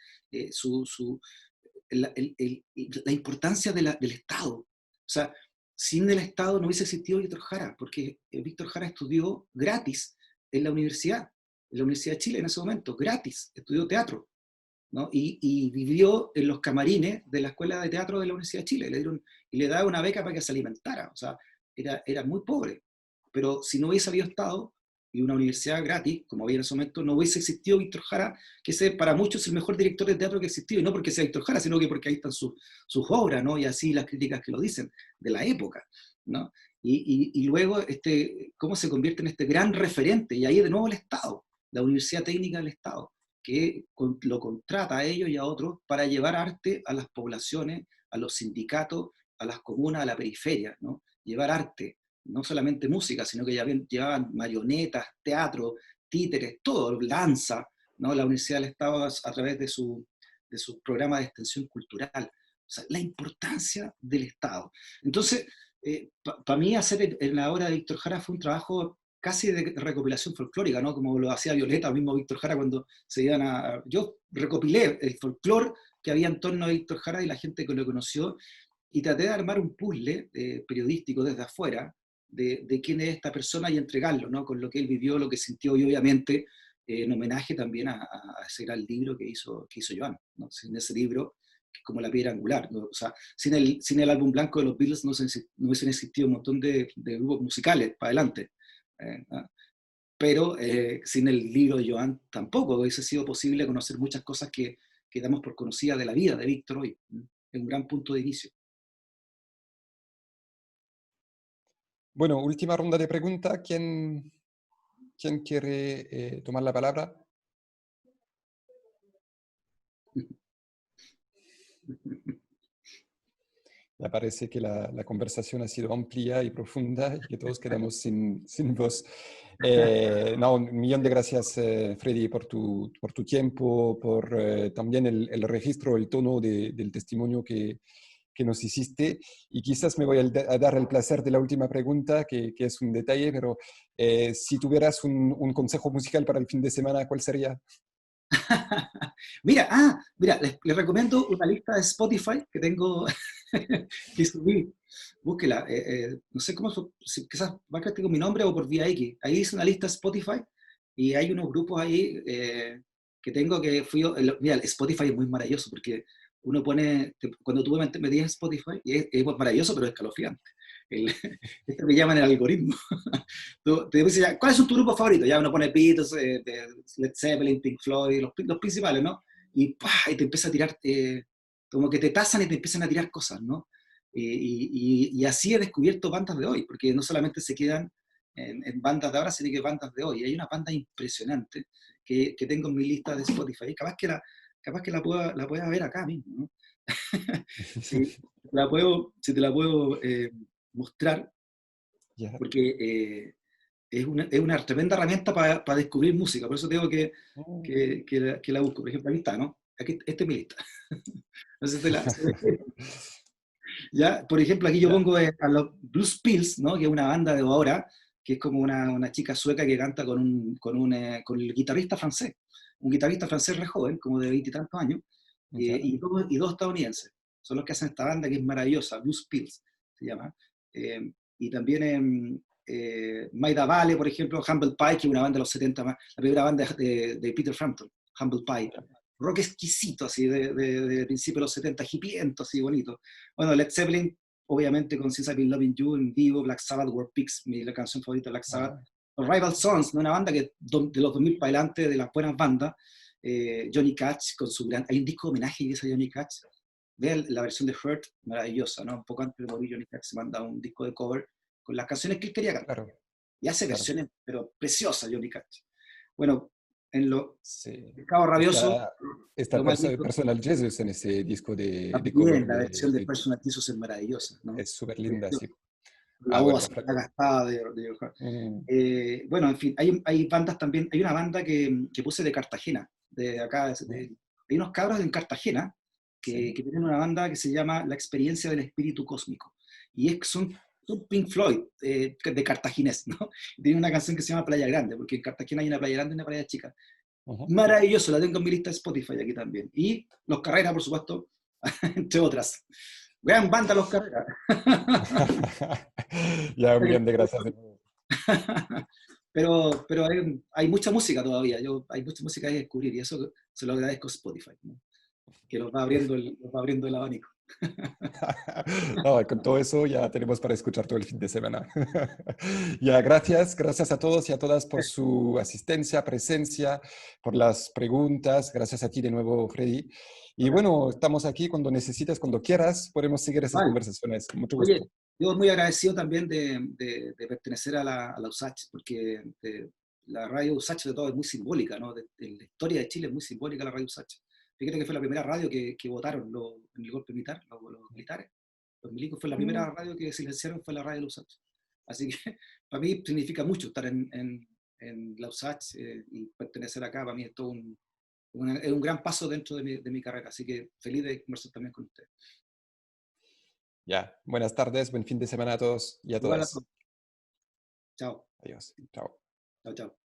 la importancia del Estado. O sea, sin el Estado no hubiese existido Víctor Jara, porque Víctor Jara estudió gratis en la universidad de Chile en ese momento, gratis, estudió teatro, ¿no? Y vivió en los camarines de la Escuela de Teatro de la Universidad de Chile, y le daba una beca para que se alimentara, o sea, era muy pobre, pero si no hubiese habido Estado y una universidad gratis, como había en ese momento, no hubiese existido Víctor Jara, que ese para muchos es el mejor director de teatro que ha existido, y no porque sea Víctor Jara, sino que porque ahí están sus obras, ¿no? Y así las críticas que lo dicen, de la época, ¿no? Y luego, cómo se convierte en este gran referente, y ahí de nuevo el Estado, la Universidad Técnica del Estado, que lo contrata a ellos y a otros para llevar arte a las poblaciones, a los sindicatos, a las comunas, a la periferia, ¿no? Llevar arte, no solamente música, sino que llevaban marionetas, teatro, títeres, todo, danza, ¿no? La Universidad del Estado a través de su programa de extensión cultural. O sea, la importancia del Estado. Entonces, para mí hacer en la obra de Víctor Jara fue un trabajo casi de recopilación folclórica, ¿no? Como lo hacía Violeta, o mismo Víctor Jara cuando se iban Yo recopilé el folclore que había en torno a Víctor Jara y la gente que lo conoció, y traté de armar un puzzle periodístico desde afuera, de quién es esta persona y entregarlo, ¿no? Con lo que él vivió, lo que sintió, y obviamente en homenaje también a ese gran libro que hizo Joan, ¿no? Sin ese libro, que es como la piedra angular, ¿no? O sea, sin el álbum blanco de los Beatles no hubiesen existido un montón de grupos musicales para adelante. ¿No? Pero sin el libro de Joan tampoco hubiese sido posible conocer muchas cosas que damos por conocidas de la vida de Víctor hoy. Es un gran punto de inicio. Bueno, última ronda de preguntas. ¿Quién quiere tomar la palabra? Me parece que la conversación ha sido amplia y profunda y que todos quedamos sin voz. No, un millón de gracias, Freddy, por tu tiempo, por también el registro, el tono del testimonio que nos hiciste. Y quizás me voy a dar el placer de la última pregunta, que es un detalle, pero si tuvieras un consejo musical para el fin de semana, ¿cuál sería? Mira, les recomiendo una lista de Spotify que tengo, que subí, búsquela, no sé cómo, quizás va a creer con mi nombre o por vía X, ahí hice una lista de Spotify, y hay unos grupos ahí que tengo que mira, Spotify es muy maravilloso, porque uno pone, cuando tú me metías en Spotify, y es maravilloso, pero es escalofriante. Esto que llaman el algoritmo. Te dice ya, ¿cuáles son tus grupos favoritos? Ya uno pone Beatles, Led Zeppelin, Pink Floyd, los principales, ¿no? Y te empieza a tirar, como que te tasan y te empiezan a tirar cosas, ¿no? Y así he descubierto bandas de hoy, porque no solamente se quedan en bandas de ahora, sino que bandas de hoy. Hay una banda impresionante que tengo en mi lista de Spotify. Capaz que capaz que la pueda ver acá mismo, ¿no? Si te la puedo mostrar, Ya. porque es una tremenda herramienta para descubrir música, por eso tengo Oh, que la busco. Por ejemplo, aquí está, ¿no? Aquí, esta es mi lista. Entonces, ya, por ejemplo, aquí yo ya. pongo a los Blues Pills, ¿no? Que es una banda de ahora, que es como una chica sueca que canta con el guitarrista francés, un guitarrista francés re joven, como de 20 y tantos años, Ya. y dos estadounidenses. Son los que hacen esta banda que es maravillosa, Blues Pills se llama. Y también Maida Vale, por ejemplo, Humble Pie, que es una banda de los 70, la primera banda de Peter Frampton, Humble Pie. Rock exquisito, así, de principios de los 70, hipiento, así, bonito. Bueno, Led Zeppelin, obviamente, con Since I've Been Loving You en vivo, Black Sabbath, War Pigs, la canción favorita de Black Sabbath. Ah, Los Rival Sons, ¿no? Una banda que de los 2000 para adelante, de las buenas bandas. Johnny Cash, con su gran... Hay un disco de homenaje que es a Johnny Cash. Vean la versión de Hurt, maravillosa, ¿no? Un poco antes de morir, Johnny Cash se manda un disco de cover con las canciones que él quería cantar. claro, Y hace claro. versiones, pero preciosas, Johnny Cash. Bueno, en lo Sí. Pescado Rabioso, Está lo más lindo, Personal Jesus en ese disco de también cover la versión de de- Personal Jesus es maravillosa, ¿no? es súper linda, sí. Preciosa. La Ah, voz bueno, así gastada de mm, bueno, en fin, hay bandas también, hay una banda que puse de Cartagena, de acá, hay unos cabros en Cartagena sí. que tienen una banda que se llama La Experiencia del Espíritu Cósmico, y son Pink Floyd, de cartaginés, ¿no? Tienen una canción que se llama Playa Grande, porque en Cartagena hay una playa grande y una playa chica. Ujú. Maravilloso, la tengo en mi lista de Spotify aquí también. Y Los Carreras, por supuesto, entre otras. Gran banda Los Carreras. Ya, un millón de gracias de nuevo. Pero hay mucha música todavía, hay mucha música que descubrir y eso se lo agradezco a Spotify, ¿no? Que nos va abriendo el abanico. No, con todo eso ya tenemos para escuchar todo el fin de semana. Ya, gracias a todos y a todas por su asistencia, presencia, por las preguntas. Gracias a ti de nuevo, Freddy. Y bueno, estamos aquí cuando necesites, cuando quieras, podemos seguir esas Vale. conversaciones. Con mucho Oye, gusto. yo muy agradecido también de pertenecer a la USACH, porque la radio USACH de todo es muy simbólica, ¿no? De la historia de Chile es muy simbólica la radio USACH. Fíjate que fue la primera radio que votaron en el golpe militar, los militares. Los milicos fue la primera radio que silenciaron, fue la radio de la USACH. Así que para mí significa mucho estar en la USACH y pertenecer acá. Para mí es todo es un gran paso dentro de mi carrera. Así que feliz de conversar también con usted. Ya, buenas tardes, buen fin de semana a todos y a Igual a todas. todos. Chao. Adiós. Chao. Chao, chao.